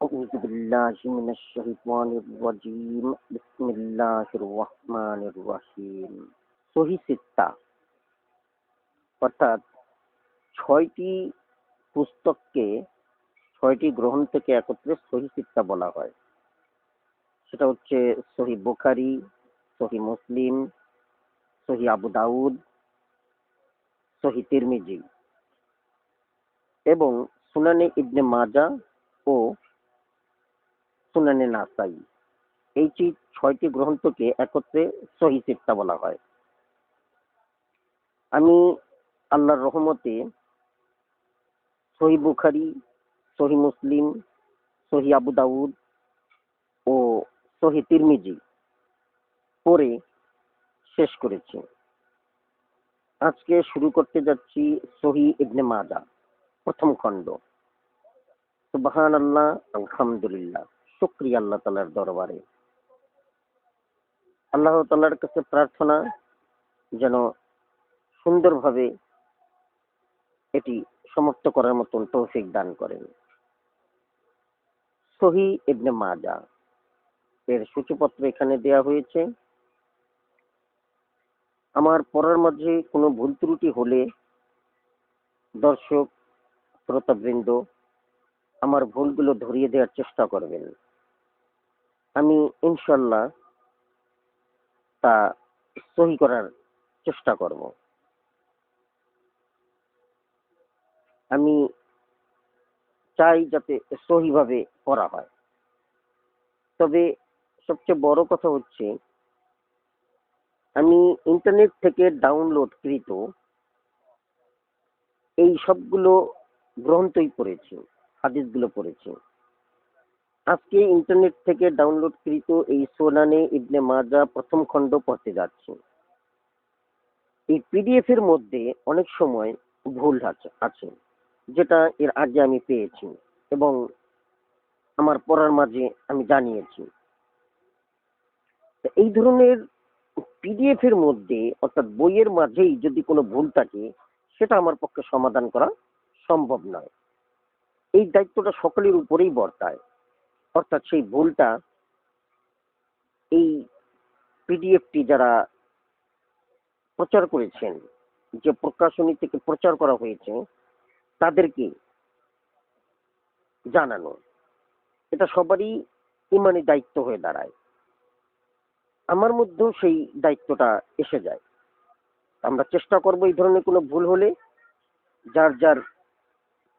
أعوذ بالله من الشيطان الرجيم بسم الله الرحمن الرحيم সহি সিত্তা অর্থাৎ ছয়টি পুস্তককে ছয়টি গ্রন্থ থেকে একত্রে সহি সিত্তা বলা হয়। সেটা হচ্ছে সহি বুখারী, সহি মুসলিম, সহি আবু দাউদ, সহি তিরমিজি এবং সুনানে ইবনে মাজাহ ও সুনানে নাসাই। এই ছয়টি গ্রন্থকে একত্রে সহি সিত্তা বলা হয়। আমি আল্লাহর রহমতে সহি বুখারী, সহি মুসলিম, সহি আবু দাউদ ও সহি তিরমিজি পড়ে শেষ করেছি। আজকে শুরু করতে যাচ্ছি সহি ইবনে মাজাহ প্রথম খণ্ড। সুবহানাল্লাহ, আলহামদুলিল্লাহ, শুকরিয়া আল্লাহ তাআলার দরবারে। আল্লাহ তাআলার কাছে প্রার্থনা যেন সুন্দরভাবে এটি সমাপ্ত করার মতন তৌফিক দান করেন। সহি ইবনে মাজাহ এর সূচিপত্র এখানে দেয়া হয়েছে। আমার পড়ার মাঝে কোনো ভুল ত্রুটি হলে দর্শক শ্রোতাবৃন্দ আমার ভুলগুলো ধরিয়ে দেওয়ার চেষ্টা করবেন। আমি ইনশাল্লাহ তা সহি করার চেষ্টা করব। আমি চাই যাতে সহিভাবে করা হয়। তবে সবচেয়ে বড় কথা হচ্ছে আমি ইন্টারনেট থেকে ডাউনলোডকৃত এই সবগুলো গ্রন্থই পড়েছি, হাদিসগুলো পড়েছি। আজকে ইন্টারনেট থেকে ডাউনলোডকৃত এই সুনানে ইবনে মাজাহ প্রথম খণ্ড পড়তে যাচ্ছি। এই পিডিএফ এর মধ্যে অনেক সময় ভুল আছে, যেটা এর আগে আমি পেয়েছি এবং আমার পড়ার মাঝে আমি জানিয়েছি। এই ধরনের পিডিএফ এর মধ্যে অর্থাৎ বইয়ের মাঝেই যদি কোনো ভুল থাকে সেটা আমার পক্ষে সমাধান করা সম্ভব নয়। এই দায়িত্বটা সকলের উপরেই বর্তায়। অর্থাৎ সেই ভুলটা এই পিডিএফটি যারা প্রচার করেছেন, যে প্রকাশনী থেকে প্রচার করা হয়েছে তাদেরকে জানানো, এটা সবারই ইমানি দায়িত্ব হয়ে দাঁড়ায়। আমার মধ্যেও সেই দায়িত্বটা এসে যায়। আমরা চেষ্টা করব এই ধরনের কোনো ভুল হলে যার যার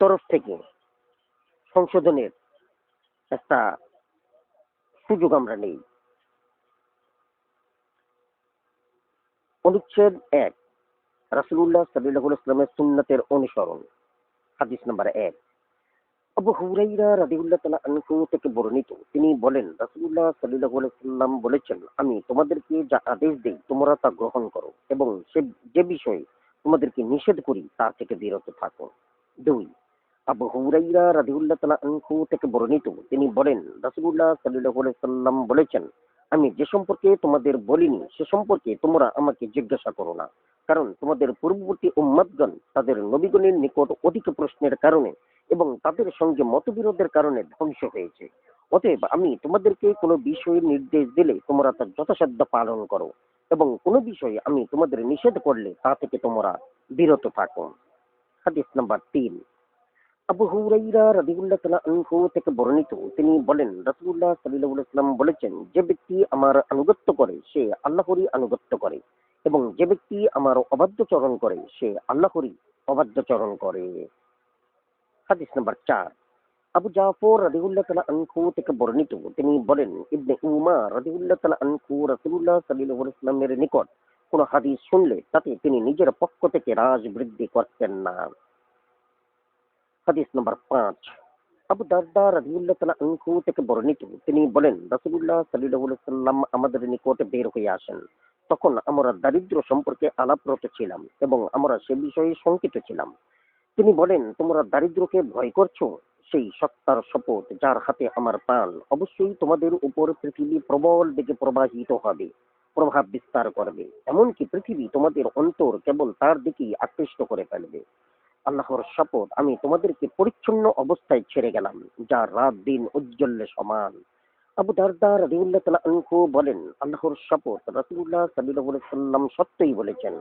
তরফ থেকে সংশোধনের একটা সুযোগ আমরা নেই। অনুচ্ছেদ ১, রাসূলুল্লাহ সাল্লাল্লাহু আলাইহি ওয়াসাল্লামের সুন্নাতের অনুসরণ। হাদিস নাম্বার ১, আবু হুরাইরা রাদিয়াল্লাহু তাআলা আনহু থেকে বর্ণিত, তিনি বলেন রাসূলুল্লাহ সাল্লাল্লাহু আলাইহি ওয়াসাল্লাম বলেছেন, আমি তোমাদেরকে যা আদেশ দেই তোমরা তা গ্রহণ করো এবং যে বিষয়ে তোমাদেরকে নিষেধ করি তা থেকে বিরত থাকো। ২, আবু হুরাইরা রাদিয়াল্লাহু তাআলা আনহু থেকে বর্ণিত, তিনি বলেন রাসূলুল্লাহ সাল্লাল্লাহু আলাইহি ওয়াসাল্লাম বলেছেন, আমি যে সম্পর্কে তোমাদের বলিনি সে সম্পর্কে তোমরা আমাকে জিজ্ঞাসা করো না, কারণ তোমাদের পূর্ববর্তী উম্মতগণ তাদের নবীগণের নিকট অধিক প্রশ্নের কারণে এবং তাদের সঙ্গে মতবিরোধের কারণে ধ্বংস হয়েছে। অতএব আমি তোমাদেরকে কোনো বিষয়ের নির্দেশ দিলে তোমরা তা যথাসাধ্য পালন করো এবং কোনো বিষয়ে আমি তোমাদের নিষেধ করলে তা থেকে তোমরা বিরত থাকো। হাদিস নাম্বার ৩, আবু হুরাইরা রাদিয়াল্লাহু তাআলা আনহু থেকে বর্ণিত, তিনি বলেন রাসূলুল্লাহ সাল্লাল্লাহু আলাইহি ওয়াসাল্লাম বলেছেন, যে ব্যক্তি আমার আনুগত্য করে সে আল্লাহরই আনুগত্য করে এবং যে ব্যক্তি আমার অবাধ্যচরণ করে সে আল্লাহরই অবাধ্যচরণ করে। হাদিস নাম্বার ৪, আবু জাফর রাদিয়াল্লাহু তাআলা আনহু থেকে বর্ণিত, তিনি বলেন ইবনে উমার রাদিয়াল্লাহু তাআলা আনহু রাসূলুল্লাহ সাল্লাল্লাহু আলাইহি ওয়াসাল্লামের নিকট কোন হাদিস শুনলে তাতে তিনি নিজের পক্ষ থেকে রাজ বৃদ্ধি করতেন না। হাদিস নাম্বার ৫, আবু দারদা রাদিয়াল্লাহু তাআলা আনহু থেকে বর্ণিত, তিনি বলেন রাসূলুল্লাহ সাল্লাল্লাহু আলাইহি ওয়াসাল্লাম আমাদের নিকট বের হয়ে আসেন। তখন আমরা দারিদ্র্য সম্পর্কে আলাপরত ছিলাম এবং আমরা সে বিষয়ে শঙ্কিত ছিলাম। তিনি বলেন, তোমরা দারিদ্র্যকে ভয় করছো? সেই সত্তার শপথ যার হাতে আমার প্রাণ, অবশ্যই তোমাদের উপর পৃথিবী প্রবল বেগে প্রবাহিত হবে, প্রভাব বিস্তার করবে, এমনকি পৃথিবী তোমাদের অন্তর কেবল তার দিকেই আকৃষ্ট করে ফেলবে। আল্লাহর শপথ, আমি তোমাদেরকে পরিচ্ছন্ন অবস্থায় ছেড়ে গেলাম, যা রাত দিন উজ্জ্বলে সমান। আবু দারদা রাদিয়াল্লাহু তাআলা আনহু বলেন, আল্লাহর শপথ, রাসূলুল্লাহ সাল্লাল্লাহু আলাইহি ওয়াসাল্লাম সত্যই বলেছেন।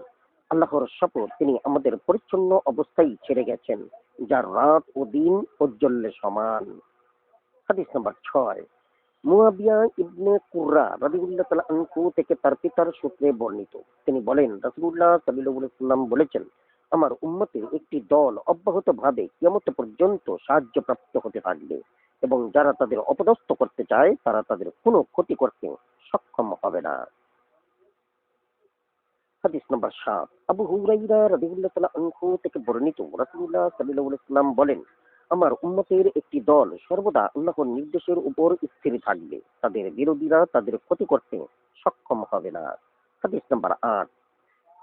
আল্লাহর শপথ, তিনি আমাদের পরিচ্ছন্ন অবস্থায় ছেড়ে গেছেন, যা রাত ও দিন উজ্জ্বলে সমান। হাদিস নাম্বার 6, মুয়াবিয়া ইবনে কুররা রাদিয়াল্লাহু তাআলা আনহু থেকে তার পিতার সূত্রে বর্ণিত। তিনি বলেন, রাসূলুল্লাহ সাল্লাল্লাহু আলাইহি ওয়াসাল্লাম বলেছেন, আমার উম্মতের একটি দল অব্যাহতভাবে কিয়ামত পর্যন্ত সাহায্যপ্রাপ্ত হতে থাকবে এবং যারা তাদের অপদস্থ করতে চায় তারা তাদের কোনো ক্ষতি করতে সক্ষম হবে না। হাদিস নম্বর 7, আবু হুরাইরা রাদিয়াল্লাহু তাআলা আনহু থেকে বর্ণিত, রাসূলুল্লাহ সাল্লাল্লাহু আলাইহি ওয়াসাল্লাম বলেন, আমার উম্মতের একটি দল সর্বদা আল্লাহর নির্দেশের উপর স্থির থাকবে, তাদের বিরোধীরা তাদের ক্ষতি করতে সক্ষম হবে না। হাদিস নম্বর 8,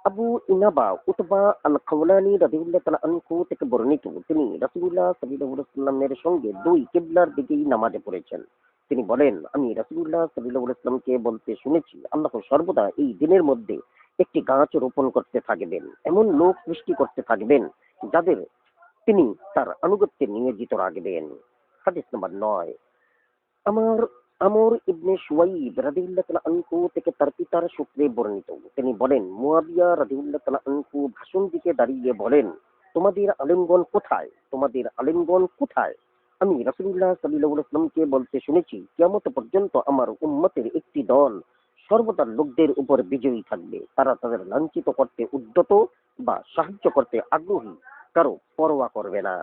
আবু ইনাবা উতবা আল খাওলানি রাদিয়াল্লাহু তাআলা আনহু থেকে বর্ণিত, তিনি রাসূলুল্লাহ সাল্লাল্লাহু আলাইহি ওয়াসাল্লামের সঙ্গে দুই কিবলার দিকেই নামাজে পড়েছেন। তিনি বলেন, আমি রাসূলুল্লাহ সাল্লাল্লাহু আলাইহি ওয়াসাল্লামকে বলতে শুনেছি, আল্লাহ সর্বদা এই দিনের মধ্যে একটি গাছ রোপণ করতে থাকবেন, এমন লোক সৃষ্টি করতে থাকবেন যাদের তিনি তার আনুগত্যে নিয়োজিত রাখবেন। হাদিস নম্বর 9, আমার আমর ইবনে সুয়াইব রাদিয়াল্লাহু তাআলা আনহু থেকে তার পিতার সূত্রে বর্ণিত, তিনি বলেন, মুয়াবিয়া রাদিয়াল্লাহু তাআলা আনহু ভাষণ দিকে দাঁড়িয়ে বলেন, তোমাদের আলেমগণ কোথায়, তোমাদের আলেমগণ কোথায়? আমি রাসূলুল্লাহ সাল্লাল্লাহু আলাইহি ওয়াসাল্লামকে বলতে শুনেছি, কিয়ামত পর্যন্ত আমার উম্মতের একটি দল সর্বদা লোকদের উপর বিজয়ী থাকবে, তারা তাদের লাঞ্ছিত করতে উদ্যত বা সাহায্য করতে আগ্রহী কারো পরোয়া করবে না।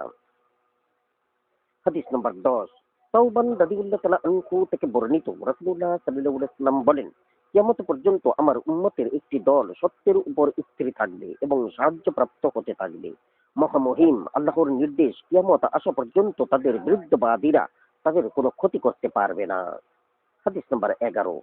হাদিস নম্বর 10, সাওবান রাদিয়াল্লাহু তাআলা আনহু থেকে বর্ণিত, রাসূলুল্লাহ সাল্লাল্লাহু আলাইহি ওয়াসাল্লাম বলেন, কিয়ামত পর্যন্ত আমার উম্মতের একটি দল সত্যের উপর স্থির থাকবে এবং সাহায্যপ্রাপ্ত হতে থাকবে। মহামহিম আল্লাহর নির্দেশ কিয়ামত আসা পর্যন্ত তাদের বিরুদ্ধবাদীরা তাদের কোনো ক্ষতি করতে পারবে না। হাদিস নম্বর 11,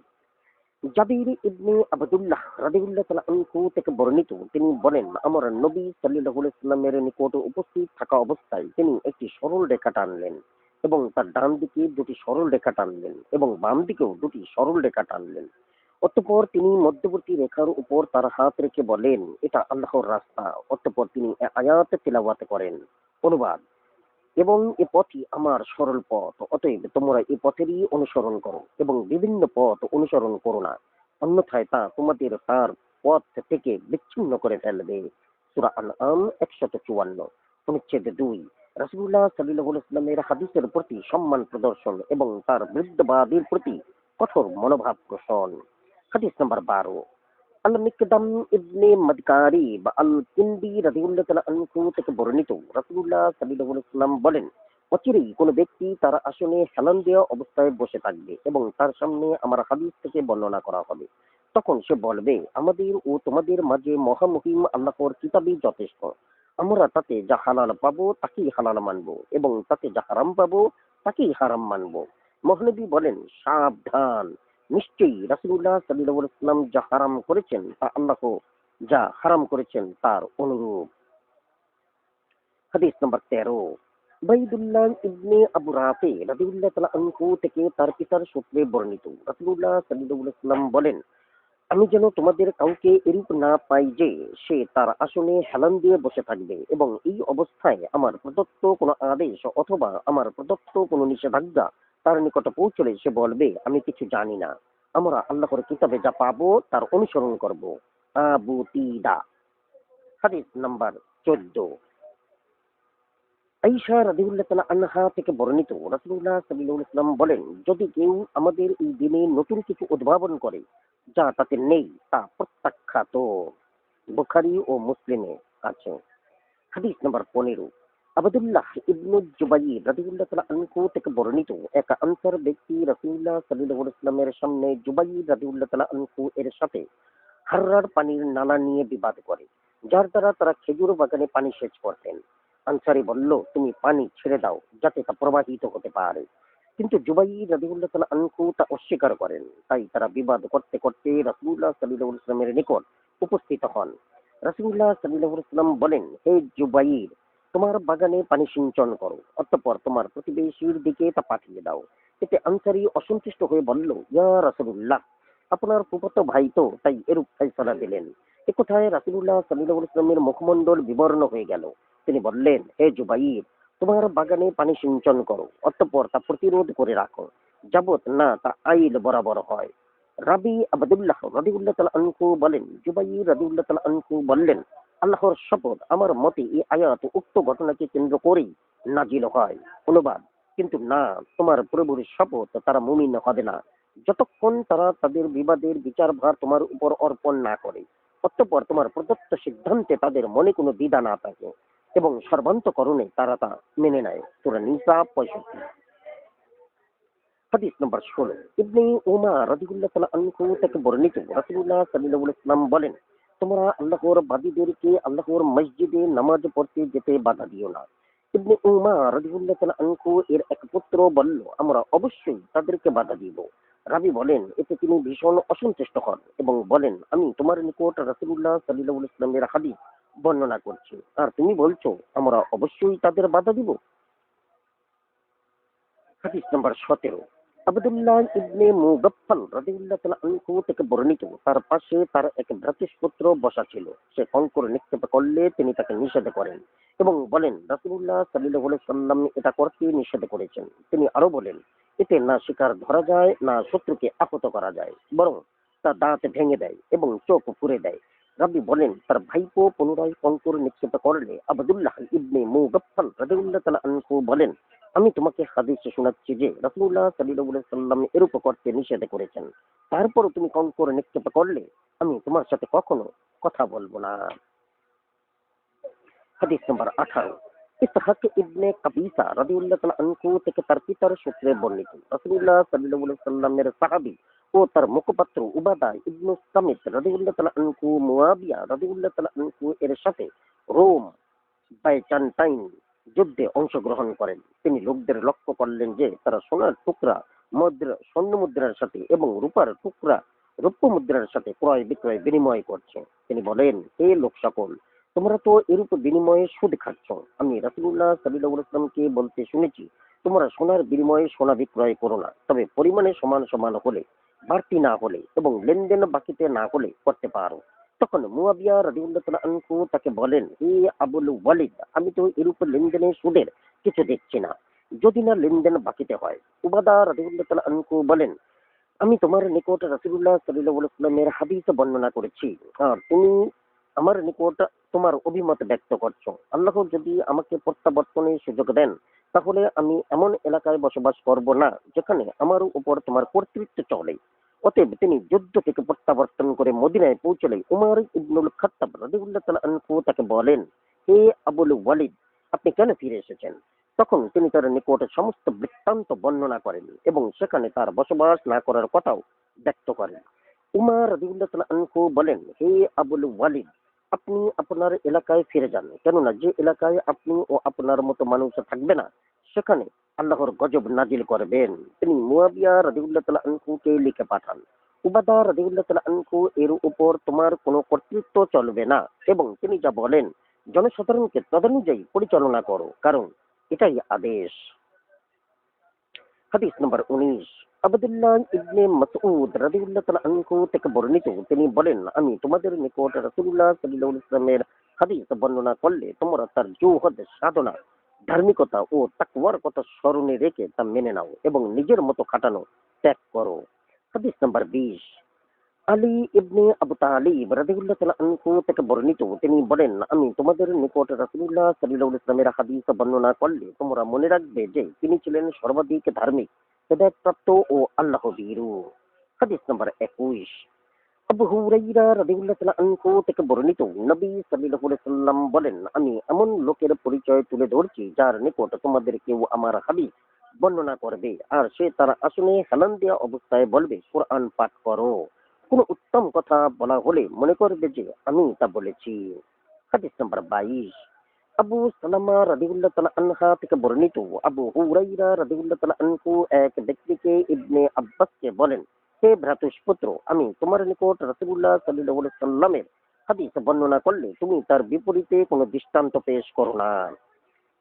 জাবির ইবনে আবদুল্লাহ রাদিয়াল্লাহু তাআলা আনহু থেকে বর্ণিত, তিনি বলেন, আমার নবী সাল্লাল্লাহু আলাইহি ওয়াসাল্লামের নিকট উপস্থিত থাকা অবস্থায় তিনি একটি সরল রেখা টানলেন এবং তার ডান দিকে দুটি সরল রেখা টানলেন এবং বাম দিকেও দুটি সরল রেখা টানলেন। অতঃপর তিনি মধ্যবর্তী রেখার উপর তার হাত রেখে বলেন, এটা আল্লাহর রাস্তা। অতঃপর তিনি আয়াত তিলাওয়াত করেন। অনুবাদ, এবং এ পথই আমার সরল পথ, অতএব তোমরা এ পথেরই অনুসরণ করো এবং বিভিন্ন পথ অনুসরণ করো না, অন্যথায় তা তোমাদের তার পথ থেকে বিচ্ছিন্ন করে ফেলবে। সূরা আনআম 154। অনুচ্ছেদ 2, রাসূলুল্লাহ সাল্লাল্লাহু আলাইহি ওয়াসাল্লামের হাদিসের প্রতি সম্মান প্রদর্শন এবং তার বিরুদ্ধবাদীর প্রতি কঠোর মনোভাব পোষণ। হাদিস নাম্বার 12, আল মিকদাম ইবনে মাদকারি বা আল কিন্দি রাদিয়াল্লাহু তাআলা আনহু থেকে বর্ণিত, রাসূলুল্লাহ সাল্লাল্লাহু আলাইহি ওয়াসাল্লাম বলেন, অচিরেই কোনো ব্যক্তি তার আসনে হেলান দেওয়া অবস্থায় বসে থাকবে এবং তার সামনে আমার হাদিস থেকে বর্ণনা করা হবে। তখন সে বলবে, আমাদের ও তোমাদের মাঝে মহামহিম আল্লাহর কিতাবই যথেষ্ট। আমরা তাতে যা হালাল পাবো তাকেই হালাল মানবো এবং তাতে যা হারাম পাবো তাকেই হারাম মানবো। মহানবী বলেন, সাবধান, নিশ্চয়ই রাসূলুল্লাহ সাল্লাল্লাহু আলাইহি ওয়াসাল্লাম যা হারাম করেছেন তা আল্লাহ যা হারাম করেছেন তার অনুরূপ। হাদিস নম্বর 13, উবাইদুল্লাহ ইবনে আবু রাফি রাদিয়াল্লাহু তাআলা আনহু থেকে তার পিতার সূত্রে বর্ণিত, রাসূলুল্লাহ সাল্লাল্লাহু আলাইহি ওয়াসাল্লাম বলেন, আমি যেন তোমাদের কাউকে এরূপ না পাই যে সে তার আসনে হেলান দিয়ে বসে থাকবে এবং এই অবস্থায় আমার প্রদত্ত কোনো আদেশ অথবা আমার প্রদত্ত কোনো নিষেধাজ্ঞা তার নিকট পৌঁছলে সে বলবে, আমি কিছু জানি না, আমরা আল্লাহর কিতাবে যা পাবো তার অনুসরণ করব। আবু তিদা। হাদিস নাম্বার 14, আয়েশা রাদিয়াল্লাহু তাআলা আনহা থেকে বর্ণিত, রাসূলুল্লাহ সাল্লাল্লাহু আলাইহি ওয়াসাল্লাম বলেন, যদি কেউ আমাদের এই দিনে নতুন কিছু উদ্ভাবন করে যা তাতে নেই তা প্রত্যাখ্যাত। বুখারী ও মুসলিমে আছে। হাদিস নাম্বার 15, আবদুল্লাহ ইবনু জুবাইর রাদিয়াল্লাহু তাআলা আনহু থেকে বর্ণিত, এক আনসার ব্যক্তি রাসূলুল্লাহ সাল্লাল্লাহু আলাইহি ওয়াসাল্লামের সামনে জুবাইর রাদিয়াল্লাহু তাআলা আনহু এর সাথে হাররার পানির নালা নিয়ে বিবাদ করে, যার দ্বারা তারা খেজুর বাগানে পানি সেচ করতেন। আনসারী বলল, তুমি পানি ছেড়ে দাও যাতে তা প্রবাহিত হতে পারে। কিন্তু জুবাইর রাদিয়াল্লাহু তাআলা আনহু তা অস্বীকার করেন। তাই তারা বিবাদ করতে করতে রাসূলুল্লাহ সাল্লাল্লাহু আলাইহি ওয়াসাল্লামের নিকট উপস্থিত হন। রাসূলুল্লাহ সাল্লাল্লাহু আলাইহি ওয়াসাল্লাম বলেন, হে জুবাইর, তোমার বাগানে পানি সিঞ্চন করো, অতঃপর তোমার প্রতিবেশীর দিকে তা পাঠিয়ে দাও। এতে আনসারী অসন্তুষ্ট হয়ে বলল, ইয়া রাসূলুল্লাহ, আপনার ফুফাতো ভাই তো তাই এরূপ ফয়সালা দিলেন, একথায় রাসূলুল্লাহ সাল্লাল্লাহু আলাইহি ওয়াসাল্লামের মুখমণ্ডল বিবর্ণ হয়ে গেল। তিনি বললেন, হে জুবাইর, তোমার বাগানে পানি সিঞ্চন করো, অতঃপর তা প্রতিরোধ করে রাখো, যাবৎ না তা আইল বরাবর হয়। রাবি আবদুল্লাহ রাদিয়াল্লাহু তাআলা আনহু বলেন, জুবাইর রাদিয়াল্লাহু তাআলা আনহু বললেন, আল্লাহর শপথ, আমার মতে এই আয়াত উক্ত ঘটনাকে কেন্দ্র করেই নাজিল হয়। অনুবাদ: কিন্তু না, তোমার প্রভুর শপথ, তারা মুমিন হবে না যতক্ষণ তারা তাদের বিবাদের বিচারভার তোমার উপর অর্পণ না করে, অতঃপর তোমার প্রদত্ত সিদ্ধান্তে তাদের মনে কোনো দ্বিধা না থাকে এবং সর্বান্তকরণে তারা তা মেনে নেয়। সূরা নিসা 65। হাদিস নম্বর 16। ইবনে উমার রাদিয়াল্লাহু তাআলা আনহু থেকে বর্ণিত, রাসূলুল্লাহ সাল্লাল্লাহু আলাইহি ওয়াসাল্লাম বলেন, তোমরা আল্লাহর বাদীদেরকে আল্লাহর মসজিদে নামাজ পড়তে যেতে বাধা দিও না। ইবনে উমার রাদিয়াল্লাহু তাআলা আনহু এর এক পুত্র বলল, আমরা অবশ্যই তাদেরকে বাধা দিব। রাবী বলেন, এতে তিনি ভীষণ অসন্তুষ্ট হন এবং বলেন, আমি তোমার নিকট রাসূলুল্লাহ সাল্লাল্লাহু আলাইহি ওয়াসাল্লামের হাদিস বর্ণনা করছি, আর তুমি বলছো আমরা অবশ্যই তাদের বাধা দিব। হাদিস নাম্বার 17। আব্দুল্লাহ ইবনে মুগাফফাল রাদিয়াল্লাহু তাআলা আনহু থেকে বর্ণিত, তার পাশে তার এক ভ্রাতুষ্পুত্র বসা ছিল। সে কঙ্কর নিক্ষেপ করলে তিনি তাকে নিষেধ করেন এবং বলেন, রাসূলুল্লাহ সাল্লাল্লাহু আলাইহি ওয়াসাল্লাম এটা করতে নিষেধ করেছেন। তিনি আরো বলেন, এতে না শিকার ধরা যায়, না শত্রুকে আহত করা যায়, বরং তা দাঁত ভেঙে দেয় এবং চোখ পুড়ে দেয়। রাবী বলেন, তার ভাইপো পুনরায় কঙ্কর নিক্ষেপ করলে আব্দুল্লাহ ইবনে মুগাফফাল রাদিয়াল্লাহু তাআলা আনহু বলেন, আমি তোমাকে হাদিসে শোনাচ্ছি যে রাসূলুল্লাহ সাল্লাল্লাহু আলাইহি ওয়াসাল্লাম এরূপ করতে নিষেধ করেছেন। তারপরও তুমি কঙ্কর নিক্ষেপ করলে আমি তোমার সাথে কখনো কথা বলবো না। হাদিস নম্বর 18। ইসহাক ইবনে কাবিসা রাদিয়াল্লাহু তাআলা আনহু থেকে তার পিতার সূত্রে বর্ণিত, রাসূলুল্লাহ সাল্লাল্লাহু আলাইহি ওয়াসাল্লামের সাহাবী ও তার মুখপাত্র উবাদা ইবনে সামিত রাদিয়াল্লাহু তাআলা আনহু মুয়াবিয়া রাদিয়াল্লাহু তাআলা আনহু এর সাথে রোম বাইজান্টাইন যুদ্ধে অংশগ্রহণ করেন। তিনি লোকদের লক্ষ্য করলেন যে তারা সোনার টুকরা স্বর্ণ মুদ্রার সাথে এবং রূপার টুকরা রৌপ্য মুদ্রার সাথে ক্রয় বিক্রয় বিনিময় করছে। তিনি বলেন, হে লোক সকল, তোমরা তো এরূপ বিনিময়ে সুদ খাচ্ছ। আমি রাসূলুল্লাহ সাল্লাল্লাহু আলাইহি ওয়াসাল্লামকে বলতে শুনেছি, তোমরা সোনার বিনিময়ে সোনা বিক্রয় করো না, তবে পরিমাণে সমান সমান হলে, বাড়তি না হলে এবং লেনদেন বাকিতে না হলে করতে পারো। তখন মুয়াবিয়া রাদিয়াল্লাহু তাআলা আনহু তাকে বলেন, হে আবুল ওয়ালিদ, আমি তো এরূপ লেনদেনে সুদের কিছু দেখছি না, যদি না লেনদেন বাকিতে হয়। উবাদা রাদিয়াল্লাহু তাআলা আনহু বলেন, আমি তোমার নিকট রাসূলুল্লাহ সাল্লাল্লাহু আলাইহি ওয়াসাল্লামের হাদিস বর্ণনা করেছি, আর তুমি আমার নিকট তোমার অভিমত ব্যক্ত করছো। আল্লাহ যদি আমাকে প্রত্যাবর্তনের সুযোগ দেন, তাহলে আমি এমন এলাকায় বসবাস করব না যেখানে আমার উপর তোমার কর্তৃত্ব চলে। অতএব তিনি যুদ্ধ থেকে প্রত্যাবর্তন করে মদিনায় পৌঁছলে উমর ইবনুল খাত্তাব রাদিয়াল্লাহু তাআলা আনহু তাকে বলেন, হে আবুল ওয়ালিদ, আপনি কেন ফিরে এসেছেন? তখন তিনি তার নিকট সমস্ত বৃত্তান্ত বর্ণনা করেন এবং সেখানে তার বসবাস না করার কথাও ব্যক্ত করেন। উমর রাদিয়াল্লাহু তাআলা আনহু বলেন, হে আবুল ওয়ালিদ, আপনি আপনার এলাকায় ফিরে যান, কেননা যে এলাকায় আপনি ও আপনার মতো মানুষ থাকবে না, সেখানে আল্লাহর গজব নাজিল করবেন। তিনি মুয়াবিয়া রাদিয়াল্লাহু তাআলা আনহুকে লিখে পাঠান, উবাদা রাদিয়াল্লাহু তাআলা আনহু এর উপর তোমার কোনো কর্তৃত্ব চলবে না এবং তিনি যা বলেন জনসাধারণকে তদনুযায়ী পরিচালনা করো, কারণ এটাই আদেশ। হাদিস নম্বর 19। আব্দুল্লাহ ইবনে মাসউদ রাদিয়াল্লাহু তাআলা আনহু থেকে বর্ণিত, তিনি বলেন, আমি তোমাদের নিকট রাসূলুল্লাহ সাল্লাল্লাহু আলাইহি ওয়াসাল্লামের হাদিস বর্ণনা করলে তোমরা তার জুহদ সাধনা, ধার্মিকতা ও তাকওয়ার কথা স্মরণে রেখে তা মেনে নাও এবং নিজের মতো খাটানো ত্যাগ করো। হাদিস নম্বর 20। আলী ইবনে আবু তালিব রাদিয়াল্লাহু তাআলা আনহু থেকে বর্ণিত, তিনি বলেন, আমি তোমাদের নিকট রাসূলুল্লাহ সাল্লাল্লাহু আলাইহি ওয়াসাল্লামের হাদিস বর্ণনা করলে তোমরা মনে রাখবে যে তিনি ছিলেন সর্বাধিক ধার্মিক, হেদায়েতপ্রাপ্ত ও আল্লাহ ভীরু। হাদিস নম্বর 21। আবু হুরায়রা রাদিয়াল্লাহু তাআলা আনহু থেকে বর্ণিত, নবী সাল্লাল্লাহু আলাইহি ওয়াসাল্লাম বলেন, আমি এমন লোকের পরিচয় তুলে ধরছি যার নিকট তোমাদের কেউ আমার হাদিস বর্ণনা করবে আর সে তার আসনে হেলান দেওয়া অবস্থায় বলবে, কোরআন পাঠ করো। কোন উত্তম কথা বলা হলে মনে করবে যে আমি তা বলেছি। হাদিস নাম্বার 22। আবু সালামা রাদিয়াল্লাহু তাআলা আনহা থেকে বর্ণিত, আবু হুরায়রা রাদিয়াল্লাহু তাআলা আনহু এক ব্যক্তিকে ইবনে আব্বাসকে বলেন, হে ভ্রাতুষ্পুত্র, আমি তোমার নিকট রাসূলুল্লাহ সাল্লাল্লাহু আলাইহি ওয়াসাল্লামের হাদিস বর্ণনা করলে তুমি তার বিপরীতে কোনো দৃষ্টান্ত পেশ করো না।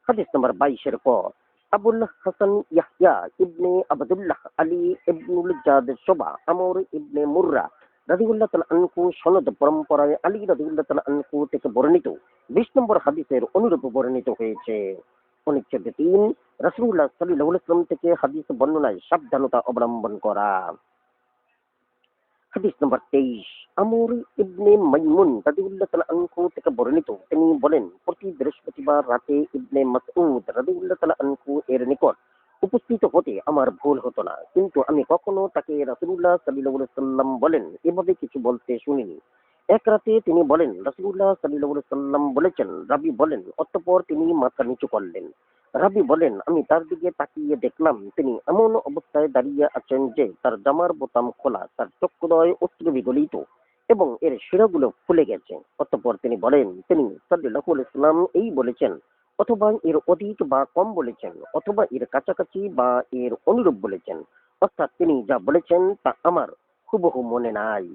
হাদিস নাম্বার 22 এর পর আবুল হাসান ইয়াহইয়া ইবনে আবদুল্লাহ আলী ইবনুল জাদ শোবা আমর ইবনে মুররা রাদিউল্লাহ তাআলা আনহু সনদ পরম্পরায় আলী রাদিউল্লাহ তাআলা আনহু থেকে বর্ণিত 20 নম্বর হাদিসের অনুরূপ বর্ণিত হয়েছে। অনুচ্ছেদ 3, রাসূলুল্লাহ সাল্লাল্লাহু আলাইহি ওয়াসাল্লাম থেকে হাদিস বর্ণনায় সাবধানতা অবলম্বন করা। হাদিস নম্বর 23, আমর ইবনে মাইমুন রাদিয়াল্লাহু তাআলা আনহু থেকে বর্ণিত, তিনি বলেন, প্রতি বৃহস্পতিবার রাতে ইবনে মাসউদ রাদিয়াল্লাহু তাআলা আনহু এর নিকট উপস্থিত হতে আমার ভুল হতো না, কিন্তু আমি কখনো তাকে রাসূলুল্লাহ সাল্লাল্লাহু আলাইহি সাল্লাম বলেন এভাবে কিছু বলতে শুনিনি। এক রাতে তিনি বলেন, রাসূলুল্লাহ সাল্লাল্লাহু আলাইহি সাল্লাম বলেছেন। রাবী বলেন, অতঃপর তিনি মাথা নিচু করলেন। রাবী বলেন, আমি তার দিকে তাকিয়ে দেখলাম তিনি এমন অবস্থায় দাঁড়িয়ে আছেন যে তার জামার বোতাম খোলা, তার চক্ষুদ্বয় অশ্রু বিগলিত এবং এর শিরাগুলো ফুলে গেছে। অতঃপর তিনি বলেন, তিনি সাল্লাল্লাহু আলাইহি সাল্লাম এই বলেছেন, অথবা এর অধিক বা কম বলেছেন, অথবা এর কাছাকাছি বা এর অনুরূপ বলেছেন। অর্থাৎ তিনি যা বলেছেন তা আমার হুবহু মনে নাই।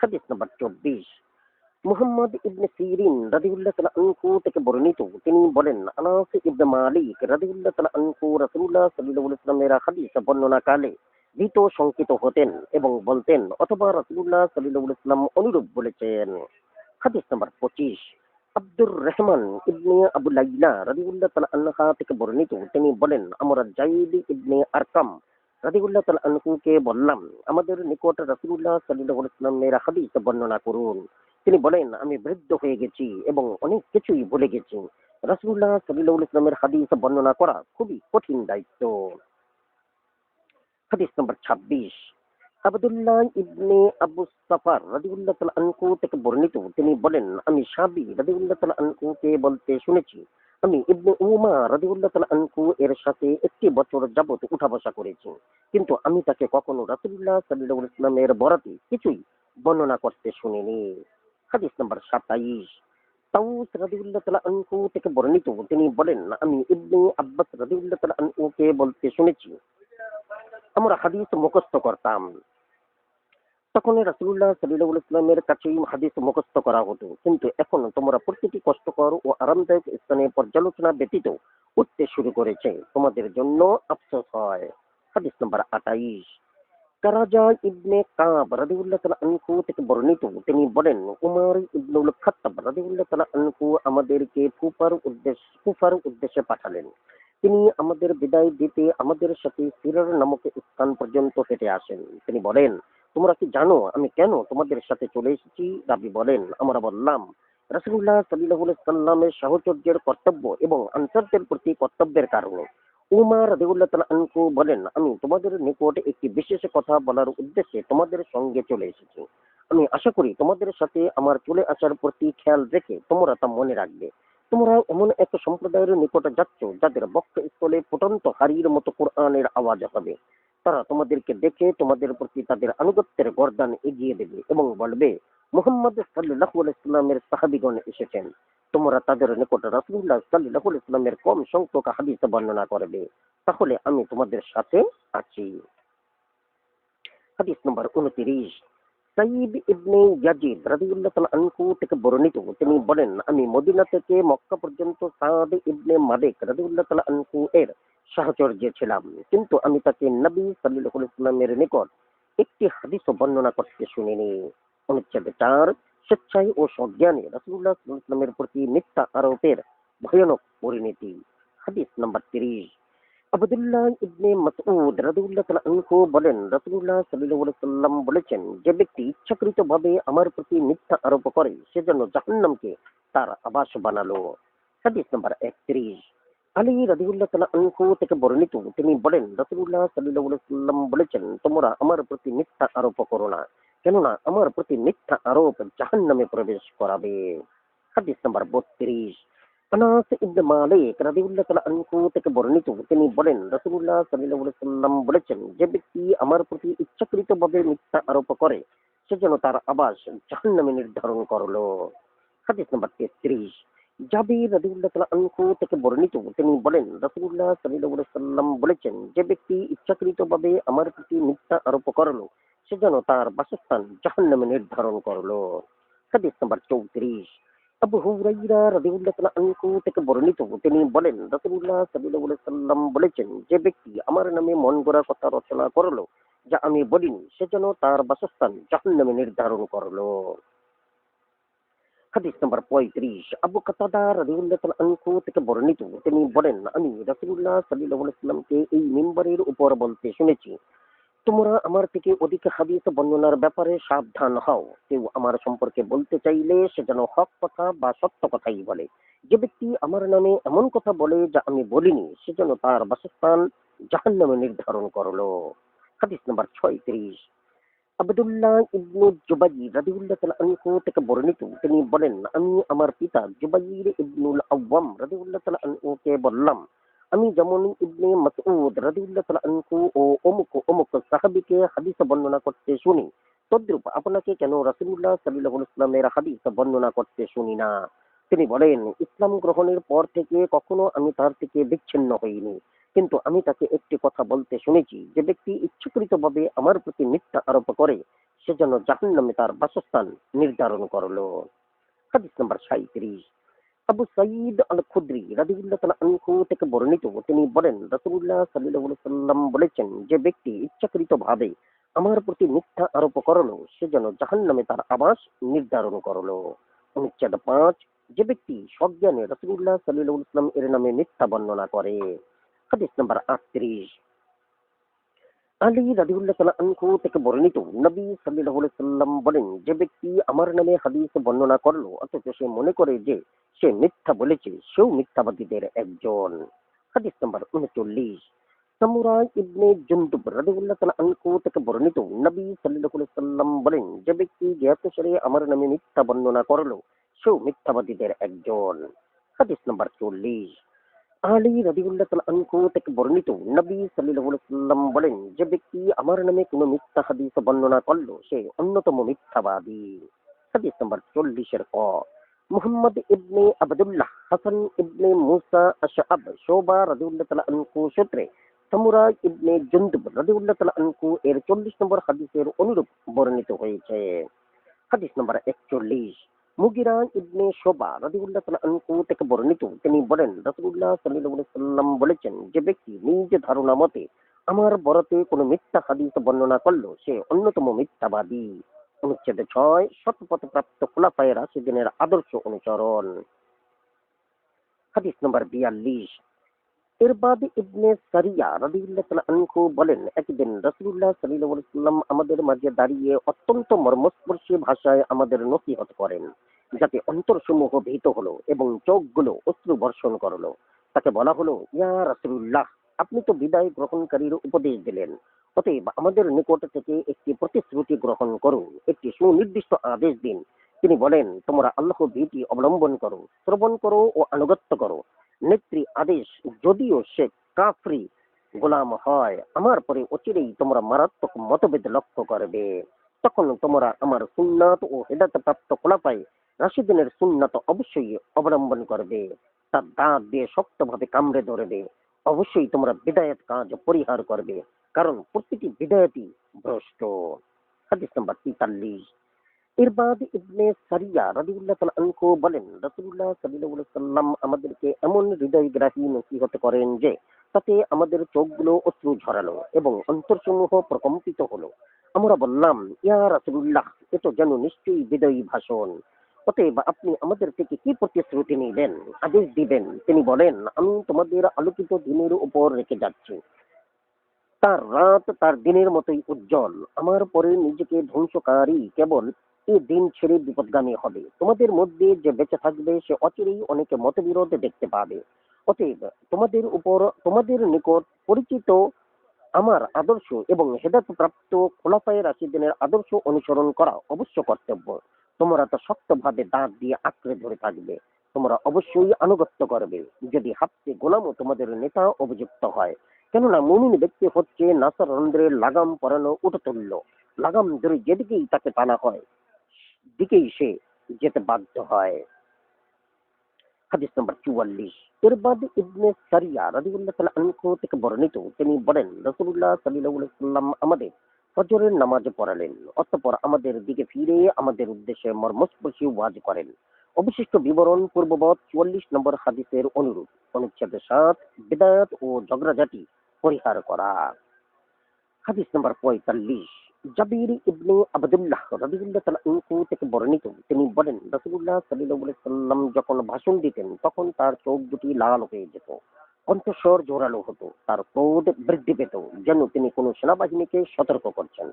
হাদিস নম্বর 24, মুহাম্মদ ইবনে সিরিন রাদিয়াল্লাহু তাআলা আনহু থেকে বর্ণিত, তিনি বলেন, আনাস ইবনে মালিক রাদিয়াল্লাহু তাআলা আনহু রাসূলুল্লাহ সাল্লাল্লাহু আলাইহি ওয়াসাল্লামের হাদিস বর্ণনাকালে ভীত শঙ্কিত হতেন এবং বলতেন, অথবা রাসূলুল্লাহ সাল্লাল্লাহু আলাইহি ওয়াসাল্লাম অনুরূপ বলেছেন। হাদিস নম্বর 25, আব্দুর রহমান ইবনে আবু লাইলা রাদিয়াল্লাহু তাআলা আনহা থেকে বর্ণিত, তিনি বলেন, আমরা যায়েদ ইবনে আরকাম রাদিয়াল্লাহু তাআলা আনহুকে বললাম, আমাদের নিকট রাসূলুল্লাহ সাল্লাল্লাহু আলাইহি ওয়াসাল্লামের হাদিস বর্ণনা করুন। তিনি বলেন, আমি বৃদ্ধ হয়ে গেছি এবং অনেক কিছুই ভুলে গেছি। রাসূলুল্লাহ সাল্লাল্লাহু আলাইহি ওয়াসাল্লামের হাদিস বর্ণনা করা খুবই কঠিন দায়িত্ব। হাদিস নম্বর 26, আব্দুল্লাহ ইবনে আবু সাফার রাদিয়াল্লাহু তাআলা আনহু থেকে বর্ণিত, তিনি বলেন, আমি সাবি রাদিয়াল্লাহু তাআলা আনহুকে বলতে শুনেছি, আমি ইবনে উমা রাদিয়াল্লাহু তাআলা আনহু এর সাথে 1 বছর যাবত উঠা বসা করেছি, কিন্তু আমি তাকে কখনো রাসূলুল্লাহ সাল্লাল্লাহু আলাইহি ওয়াসাল্লামের বরাতে কিছুই বর্ণনা করতে শুনিনি। হাদিস নম্বর 27, তাউস রাদিয়াল্লাহু তাআলা আনহু থেকে বর্ণিত, তিনি বলেন, আমি ইবনে আব্বাস রাদিয়াল্লাহু তাআলা আনহুকে বলতে শুনেছি, আমরা হাদিস মুখস্থ করতাম। তখন রাসূলুল্লাহ সাল্লাল্লাহু আলাইহি ওয়াসাল্লামের কাছেই হাদিস মুখস্থ করা হতো, কিন্তু এখন তোমরা প্রতিটি কষ্টকর ও আরামদায়ক স্থানে পর্যালোচনা ব্যতীত উঠতে শুরু করেছে, তোমাদের জন্য আফসোস হয়। হাদিস নম্বর 28, কারাজা ইবনে কাব রাদিয়াল্লাহু তাআলা আনহু থেকে বর্ণিত, তিনি বলেন, উমর ইবনুল খাত্তাব রাদিয়াল্লাহু তাআলা আনহু আমাদেরকে কুফার উদ্দেশ্যে পাঠালেন। তিনি আমাদের বিদায় দিতে আমাদের সাথে সিরার নামক স্থান পর্যন্ত হেঁটে আসেন। তিনি বলেন, তোমরা কি জানো আমি কেন তোমাদের সাথে চলে এসেছি? রাবী বলেন, আমরা বললাম, রাসূলুল্লাহ সাল্লাল্লাহু আলাইহি সাল্লামের সাহচর্যের কর্তব্য এবং আনসারদের প্রতি কর্তব্যের কারণে। উমর রাদিয়াল্লাহু তাআলা আনহু বলেন, আমি তোমাদের নিকট একটি বিশেষ কথা বলার উদ্দেশ্যে তোমাদের সঙ্গে চলে এসেছি। আমি আশা করি তোমাদের সাথে আমার চলে আসার প্রতি খেয়াল রেখে তোমরা তা মনে রাখবে। তোমরা এমন এক সম্প্রদায়ের নিকটে যাচ্ছ যাদের বক্ষস্থলে ফুটন্ত হাড়ির মতো কোরআনের আওয়াজ হবে। তারা তোমাদেরকে দেখে তোমাদের প্রতি তাদের আনুগত্যের গর্দান এগিয়ে দেবে এবং বলবে, মুহাম্মদ সাল্লাল্লাহু আলাইহি ওয়াসাল্লামের সাহাবীগণ এসেছেন। তোমরা তাদের নিকট রাসূলুল্লাহ সাল্লাল্লাহু আলাইহি ওয়াসাল্লামের কম সংখ্যক হাদিস বর্ণনা করবে, তাহলে আমি তোমাদের সাথে আছি। হাদিস নম্বর 29, সাইদ ইবনে ইয়াজিদ রাদিয়াল্লাহু তাআলা আনহু থেকে বর্ণিত, তিনি বলেন, আমি মদিনা থেকে মক্কা পর্যন্ত সাদ ইবনে মালিক রাদিয়াল্লাহু তাআলা আনহু এর সাহচর্যে ছিলাম, কিন্তু আমি তাকে নবী সাল্লাল্লাহু আলাইহি ওয়াসাল্লামের নিকট একটি হাদিস বর্ণনা করতে শুনিনি। অনুচ্ছেদ 4, স্বেচ্ছায় ও সজ্ঞানে রাসূলুল্লাহ সাল্লাল্লাহু আলাইহি ওয়াসাল্লামের প্রতি মিথ্যা আরোপের ভয়ানক পরিণতি। হাদিস নম্বর 30, আব্দুল্লাহ ইবনে মাসউদ রাদিয়াল্লাহু তাআলা আনহু বলেন, রাসূলুল্লাহ সাল্লাল্লাহু আলাইহি ওয়াসাল্লাম বলেছেন, যে ব্যক্তি ইচ্ছাকৃতভাবে আমার প্রতি মিথ্যা আরোপ করে সে যেন জাহান্নামকে তার আবাস বানালো। হাদিস নম্বর 31, আলী রাদিয়াল্লাহু তাআলা আনহু থেকে বর্ণিত, তিনি বলেন, রাসূলুল্লাহ সাল্লাল্লাহু আলাইহি ওয়াসাল্লাম বলেছেন, তোমরা আমার প্রতি মিথ্যা আরোপ করো না, কেননা আমার প্রতি মিথ্যা আরোপ জাহান্নামে প্রবেশ করাবে। হাদিস নম্বর 32, আনাস ইবনে মালিক রাদিয়াল্লাহু তাআলা আনহু থেকে বর্ণিত, তিনি বলেন, রাসূলুল্লাহ সাল্লাল্লাহু আলাইহি ওয়াসাল্লাম বলেছেন, যে ব্যক্তি আমার প্রতি ইচ্ছাকৃতভাবে মিথ্যা আরোপ করে সে যেন তার আবাস জাহান্নামে নির্ধারণ করলো। হাদিস নম্বর 33, জাবির রাদিয়াল্লাহু তাআলা আনহু থেকে বর্ণিত, তিনি বলেন, রাসূলুল্লাহ সাল্লাল্লাহু আলাইহি ওয়াসাল্লাম বলেছেন, যে ব্যক্তি ইচ্ছাকৃতভাবে আমার প্রতি মিথ্যা আরোপ করলো সে যেন তার বাসস্থান জাহান্নামে নির্ধারণ করলো। হাদিস নম্বর 34, আবু হুরায়রা রাদিয়াল্লাহু তাআলা আনহু থেকে বর্ণিত, তিনি বলেন, রাসূলুল্লাহ সাল্লাল্লাহু আলাইহি ওয়াসাল্লাম বলেছেন, যে ব্যক্তি আমার নামে মন গড়া কথা রচনা করলো যা আমি বলিনি সে যেন তার বাসস্থান জাহান্নামে নির্ধারণ করলো। হাদিস নম্বর 35, আবু কাতাদা রাদিয়াল্লাহু তাআলা আনহু থেকে বর্ণিত, তিনি বলেন, আমি রাসূলুল্লাহ সাল্লাল্লাহু আলাইহি ওয়াসাল্লামকে এই মিম্বরের উপর বলতে শুনেছি, তোমরা আমার থেকে অধিক হাদিস বর্ণনার ব্যাপারে সাবধান হও। কেউ আমার সম্পর্কে বলতে চাইলে সে যেন হক কথা বা সত্য কথাই বলে। যে ব্যক্তি আমার নামে এমন কথা বলে যা আমি বলিনি সে যেন তার বাসস্থান জাহান্নামে নির্ধারণ করলো। হাদিস নম্বর 36, আব্দুল্লাহ ইবনু জুবাইর রাদিয়াল্লাহু তাআলা আনহু থেকে বর্ণিত, তিনি বলেন, আমি আমার পিতা জুবাইর ইবনুল আওয়াম রাদিয়াল্লাহু তাআলা আনহুকে বললাম, আমি যেমন ইবনে মাসউদ রাদিয়াল্লাহু তাআলা আনহু ও অমুক অমুক সাহাবীকে হাদিস বর্ণনা করতে শুনি, তদ্রূপ আপনাকে কেন রাসূলুল্লাহ সাল্লাল্লাহু আলাইহি ওয়াসাল্লামের হাদিস বর্ণনা করতে শুনি না। তিনি বলেন, ইসলাম গ্রহণের পর থেকে কখনো আমি তার থেকে বিচ্ছিন্ন হইনি, কিন্তু আমি তাকে একটি কথা বলতে শুনেছি, যে ব্যক্তি ইচ্ছাকৃতভাবে আমার প্রতি মিথ্যা আরোপ করে সে যেন জাহান্নামে তার বাসস্থান নির্ধারণ করলো। হাদিস নম্বর 37, আবু সাঈদ আল খুদরি রাদিয়াল্লাহু তাআলা আনহু থেকে বর্ণিত, তিনি বলেন, রাসূলুল্লাহ সাল্লাল্লাহু আলাইহি ওয়াসাল্লাম বলেছেন, যে ব্যক্তি ইচ্ছাকৃতভাবে আমার প্রতি মিথ্যা আরোপ করলো সে যেন জাহান্নামে তার আবাস নির্ধারণ করলো। অনুচ্ছেদ 5, যে ব্যক্তি সজ্ঞানে রাসূলুল্লাহ সাল্লাল্লাহু আলাইহি ওয়াসাল্লাম এর নামে মিথ্যা বর্ণনা করে। হাদিস নম্বর 38, আলী রাদিয়াল্লাহু তাআলা আনহু থেকে বর্ণিত, নবী সাল্লাল্লাহু আলাইহি সাল্লাম বলেন, যে ব্যক্তি আমার নামে হাদিস বর্ণনা করলো অথচ সে মনে করে যে সে মিথ্যা বলেছে সেও মিথ্যাবাদীদের একজন। হাদিস নম্বর 39, সামুরা ইবনে জুনদুব রাদিয়াল্লাহু তাআলা আনহু থেকে বর্ণিত, নবী সাল্লাল্লাহু আলাইহি সাল্লাম বলেন, যে ব্যক্তি জ্ঞাতসারে আমার নামে মিথ্যা বর্ণনা করলো সেও মিথ্যাবাদীদের একজন। হাদিস নম্বর 40, আলী রাদিয়াল্লাহু তাআলা আনহু থেকে বর্ণিত, নবী সাল্লাল্লাহু আলাইহি ওয়াসাল্লাম বলেন, যে ব্যক্তি আমার নামে কোনো মিথ্যা হাদিস বর্ণনা করলো সে অন্যতম মিথ্যাবাদী। হাদিস নম্বর 40 এর ক, মুহাম্মদ ইবনে আবদুল্লাহ হাসান ইবনে মুসা আশআব শোবা রাদিয়াল্লাহু তাআলা আনহু সূত্রে সামুরা ইবনে জুনদুব রাদিয়াল্লাহু তাআলা আনহু এর 40 নম্বর হাদিসের অনুরূপ বর্ণিত হয়েছে। হাদিস নম্বর 41, মুগিরা ইবনে শোবা রাদিয়াল্লাহু তাআলা আনহু থেকে বর্ণিত, তিনি বলেন, রাসূলুল্লাহ সাল্লাল্লাহু আলাইহি ওয়াসাল্লাম বলেছেন, যে ব্যক্তি নিজ ধারণা মতে আমার বরাতে কোনো মিথ্যা হাদিস বর্ণনা করলো সে অন্যতম মিথ্যাবাদী। অনুচ্ছেদ 6, শতপথপ্রাপ্ত খোলাফায়ে রাশিদিনের আদর্শ অনুসরণ। হাদিস নম্বর 42, ইরবাদ ইবনে সারিয়া রাদিয়াল্লাহু তাআলা আনহু বলেন, একদিন রাসূলুল্লাহ সাল্লাল্লাহু আলাইহি ওয়াসাল্লাম আমাদের মাঝে দাঁড়িয়ে অত্যন্ত মর্মস্পর্শী ভাষায় আমাদের নসিহত করেন, যাতে অন্তরসমূহ ভীত হলো এবং চোখগুলো অশ্রু বর্ষণ করলো। তাকে বলা হলো, ইয়া রাসূলুল্লাহ, আপনি তো বিদায় গ্রহণকারীর উপদেশ দিলেন, অতএব আমাদের নিকট থেকে একটি প্রতিশ্রুতি গ্রহণ করুন, একটি সুনির্দিষ্ট আদেশ দিন। তিনি বলেন, তোমরা আল্লাহ ভীতি অবলম্বন করো, শ্রবণ করো ও আনুগত্য করো। নেত্রী আদেশ, যদিও সে কাফরি গোলাম হয়, আমার পরে অচিরেই তোমরা মারাত্মক মতভেদ লক্ষ্য করবে। তখন তোমরা আমার সুন্নাত ও হেদায়েত প্রাপ্ত খোলাফায়ে রাশিদিনের সুন্নাত অবশ্যই অবলম্বন করবে, তার দাঁত দিয়ে শক্তভাবে কামড়ে ধরবে। অবশ্যই তোমরা বিদায়াত কাজ পরিহার করবে, কারণ প্রতিটি বিদায়াতই ভ্রষ্ট। হাদিস নাম্বার 43, ইরবাদ ইবনে সারিয়া রাদিয়াল্লাহু তাআলা আনহু বলেন, রাসূলুল্লাহ সাল্লাল্লাহু আলাইহি সাল্লাম আমাদেরকে এমন হৃদয়গ্রাহী নসিহত করেন যে তাতে আমাদের চোখগুলো অশ্রু ঝরালো এবং অন্তরসমূহ প্রকম্পিত হলো। আমরা বললাম, ইয়া রাসূলুল্লাহ, এ তো যেন নিশ্চয়ই বিদায়ী ভাষণ। অতএব আপনি আমাদের থেকে কি প্রতিশ্রুতি নিবেন, আদেশ দিবেন? তিনি বলেন, আমি তোমাদের আলোকিত দিনের উপর রেখে যাচ্ছি, তার রাত তার দিনের মতোই উজ্জ্বল। আমার পরে নিজেকে ধ্বংসকারী কেবল এ দিন ছেড়ে বিপদগামী হবে। তোমাদের মধ্যে যে বেঁচে থাকবে সে অচিরেই অনেক মতবিরোধ দেখতে পাবে। অতএব তোমাদের নিকট পরিচিত আমার আদর্শ এবং হেদায়েত প্রাপ্ত খোলাফায়ে রাশিদিনের আদর্শ অনুসরণ করা অবশ্য কর্তব্য। তোমরা তো শক্তভাবে দাঁত দিয়ে আঁকড়ে ধরে থাকবে। তোমরা অবশ্যই আনুগত্য করবে, যদি হাফসে গোলামও তোমাদের নেতা অভিযুক্ত হয়। কেননা মুমিন ব্যক্তি হচ্ছে নাসার রন্ধ্রের লাগাম পরানো উটতুল্য। লাগাম ধরে যেদিকেই তাকে টানা হয় দিকেই সে যেতে বাধ্য হয়। হাদিস নম্বর 44, ইরবাদ ইবনে সারিয়া রাদিয়াল্লাহু তাআলা আনহু থেকে বর্ণিত, তিনি বলেন, রাসূলুল্লাহ সাল্লাল্লাহু আলাইহি ওয়াসাল্লাম আমাদের ফজরের নামাজ পড়ালেন, অতঃপর আমাদের দিকে ফিরে আমাদের উদ্দেশ্যে মর্মস্পর্শী ওয়াজ করেন। অবশিষ্ট বিবরণ পূর্ববৎ 44 নম্বর হাদিসের অনুরূপ। অনুচ্ছেদ 7, বিদায়াত ও ঝগড়াঝাটি পরিহার করা। হাদিস নাম্বার 45, জাবির ইবনে আবদুল্লাহ রাদিয়াল্লাহু তাআলা আনহু থেকে বর্ণিত, তিনি বলেন রাসূলুল্লাহ সাল্লাল্লাহু আলাইহি সাল্লাম যখন ভাষণ দিতেন তখন তার চোখ দুটি লাল হয়ে যেত, কণ্ঠস্বর জোরালো হতো, তার ক্রোধ বৃদ্ধি পেত, যেন তিনি কোনো সেনাবাহিনীকে সতর্ক করছেন।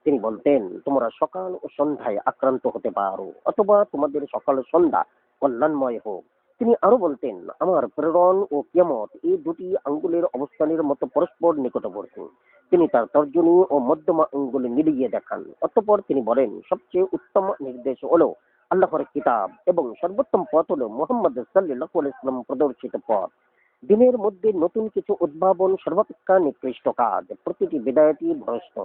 তিনি বলতেন, তোমরা সকাল ও সন্ধ্যায় আক্রান্ত হতে পারো অথবা তোমাদের সকাল সন্ধ্যা কল্যাণময় হোক। তিনি আরো বলতেন, আমার প্রেরণ ও কিয়ামত এই দুটি আঙ্গুলের অবস্থানের মতো পরস্পর নিকটবর্তী। তিনি তার তর্জনী ও মধ্যমা আঙ্গুলে মিলিয়ে দেখান। অতঃপর তিনি বলেন, সবচেয়ে উত্তম নির্দেশ হলো আল্লাহর কিতাব এবং সর্বোত্তম পথ হলো মুহাম্মদ সাল্লাল্লাহু আলাইহি ওয়াসাল্লাম প্রদর্শিত পথ। দিনের মধ্যে নতুন কিছু উদ্ভাবন সর্বাপেক্ষা নিকৃষ্ট কাজ, প্রতিটি বিদায়তই ভ্রষ্ট।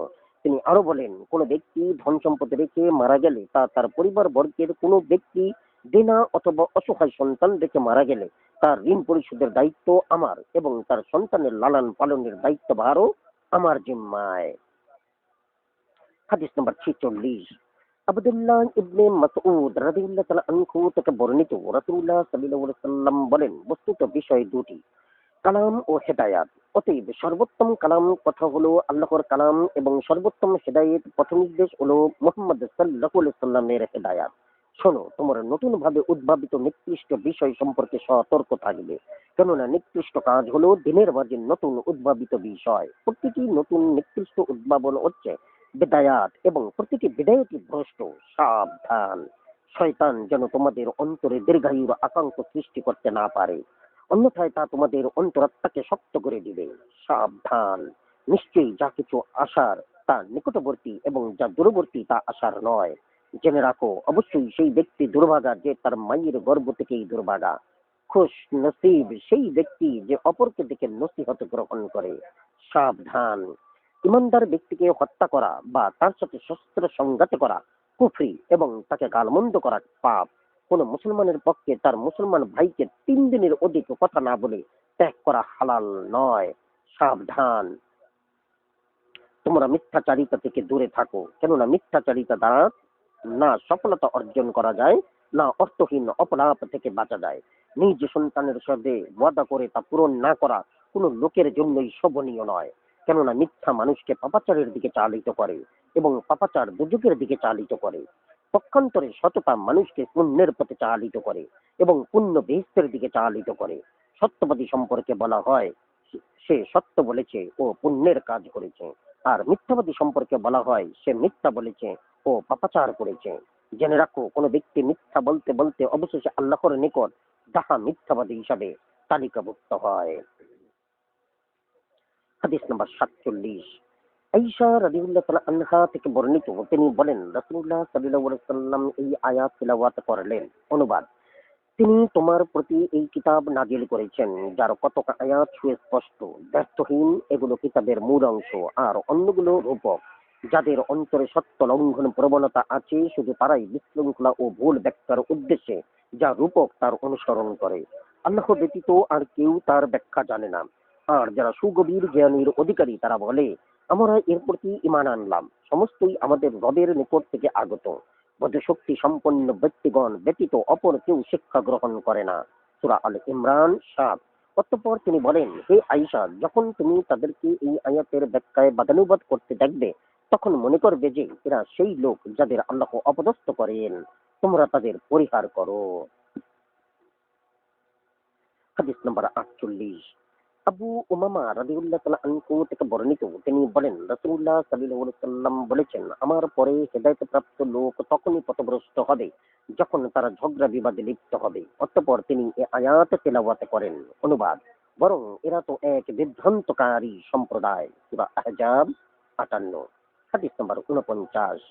তিনি আরো বলেন, কোন ব্যক্তি ধন সম্পদ রেখে মারা গেলে তা তার পরিবার বর্গের কোনো ব্যক্তি দেনা অথবা অসহায় সন্তান রেখে মারা গেলে তার ঋণ পরিশোধের দায়িত্ব আমার এবং তার সন্তানের লালন পালনের দায়িত্বভারও আমার জিম্মায়। হাদিস নম্বর 46, আব্দুল্লাহ ইবনে মাসউদ রাদিয়াল্লাহু তাআলা আনহু থেকে বর্ণিত, রাসূলুল্লাহ সাল্লাল্লাহু আলাইহি সাল্লাম বলেন, বস্তুত বিষয় দুটি, কালাম ও হেদায়াত। অতএব সর্বোত্তম কালাম কথা হলো আল্লাহর কালাম এবং সর্বোত্তম হেদায়েত পথ নির্দেশ হলো মুহাম্মদ সাল্লাল্লাহু আলাইহি সাল্লামের হেদায়াত। শোনো, তোমরা নতুন ভাবে উদ্ভাবিত নিকৃষ্ট বিষয় সম্পর্কে সতর্ক থাকবে, কেননা নিকৃষ্ট কাজ হলো দিনের বাজে নতুন উদ্ভাবিত বিষয়। প্রতিটি নতুন নিকৃষ্ট উদ্ভাবন হচ্ছে বিদায়াত এবং প্রতিটি বিদায়তই ভ্রষ্ট। সাবধান, শয়তান যেন তোমাদের অন্তরে দীর্ঘায়ুর আকাঙ্ক্ষা সৃষ্টি করতে না পারে, অন্যথায় তা তোমাদের অন্তরাত্মাকে শক্ত করে দিবে। সাবধান, নিশ্চয়ই যা কিছু আসার তা নিকটবর্তী এবং যা দূরবর্তী তা আসার নয়। জেনে রাখো, অবশ্যই সেই ব্যক্তি দুর্ভাগা যে তার মায়ের গর্ভ থেকেই দুর্ভাগা। খুশ নসিব সেই ব্যক্তি যে অপরকে দেখে নসিহত গ্রহণ করে। সাবধান, ইমানদার ব্যক্তিকে হত্যা করা বা তার সাথে শস্ত্র সংঘাত করা কুফরি এবং তাকে গালমন্দ করা পাপ। কোন মুসলমানের পক্ষে তার মুসলমান ভাইকে 3 দিনের অধিক কথা না বলে ত্যাগ করা হালাল নয়। সাবধান, তোমরা মিথ্যাচারিতা থেকে দূরে থাকো, কেননা মিথ্যাচারিতা দ্বারা না সফলতা অর্জন করা যায়, না অর্থহীন অপলাপ থেকে বাঁচা যায়। নিজ সন্তানের সাথে ওয়াদা করে তা পূরণ না করা কোনো লোকের জন্যই শোভনীয় নয়, কেননা মিথ্যা মানুষকে পাপাচারের দিকে চালিত করে এবং পাপাচার দুর্যোগের দিকে চালিত করে। পক্ষান্তরে সততা মানুষকে পুণ্যের পথে চালিত করে এবং পুণ্য বেহেশতের দিকে চালিত করে। সত্যবাদী সম্পর্কে বলা হয়, সে সত্য বলেছে ও পুণ্যের কাজ করেছে, আর মিথ্যাবাদী সম্পর্কে বলা হয় সে মিথ্যা বলেছে ও পাপাচার করেছে। জেনে রাখো, কোনো ব্যক্তি মিথ্যা বলতে বলতে অবশেষে আল্লাহর নিকট তাহা মিথ্যাবাদী হিসাবে তালিকাভুক্ত হয়। হাদিস নাম্বার 47, আয়েশা রাদিয়াল্লাহু তাআলা আনহা থেকে বর্ণিত, তিনি বলেন রাসূলুল্লাহ সাল্লাল্লাহু আলাইহি ওয়াসাল্লাম এই আয়াত তিলাওয়াত করলেন। অনুবাদ, তিনি তোমার প্রতি এই কিতাব নাজিল করেছেন যার কতক আয়াত সুস্পষ্ট, ব্যর্থহীন এগুলো কিতাবের মূল অংশ, আর অন্যগুলো রূপক। যাদের অন্তরে সত্য লঙ্ঘন প্রবণতা আছে শুধু তারাই বিশৃঙ্খলা ও ভুল ব্যাখ্যার উদ্দেশ্যে যা রূপক তার অনুসরণ করে। আল্লাহ ব্যতীত আর কেউ তার ব্যাখ্যা জানে না। আর যারা সুগভীর জ্ঞানের অধিকারী তারা বলে, আমরা এর প্রতি ঈমান আনলাম, সমস্তই আমাদের রবের নিকট থেকে আগত। বোধশক্তি সম্পন্ন ব্যক্তিগণ ব্যতীত অপর কেউ শিক্ষা গ্রহণ করে না। সূরা আল ইমরান 7। অতঃপর তিনি বলেন, হে আয়েশা, যখন তুমি তাদেরকে এই আয়াতের ব্যাখ্যায় বাদানুবাদ করতে দেখবে তখন মনে করবে যে এরা সেই লোক যাদের আল্লাহ অপদস্থ করেন, তোমরা তাদের পরিহার করো। হাদিস নম্বর 48, আবু উমামা রাদিয়াল্লাহু তাআলা আনহু থেকে বর্ণিত, তিনি বলেন রাসূলুল্লাহ সাল্লাল্লাহু আলাইহি সাল্লাম বলেছেন, আমার পরে হেদায়েতপ্রাপ্ত লোক তখনই পথভ্রষ্ট হবে যখন তারা ঝগড়া বিবাদে লিপ্ত হবে। অতঃপর তিনি এ আয়াত তেলাওয়াত করেন। অনুবাদ, বরং এরা তো এক বিভ্রান্তকারী সম্প্রদায়। সূরা আহজাব 58। হাদিস নম্বর 49,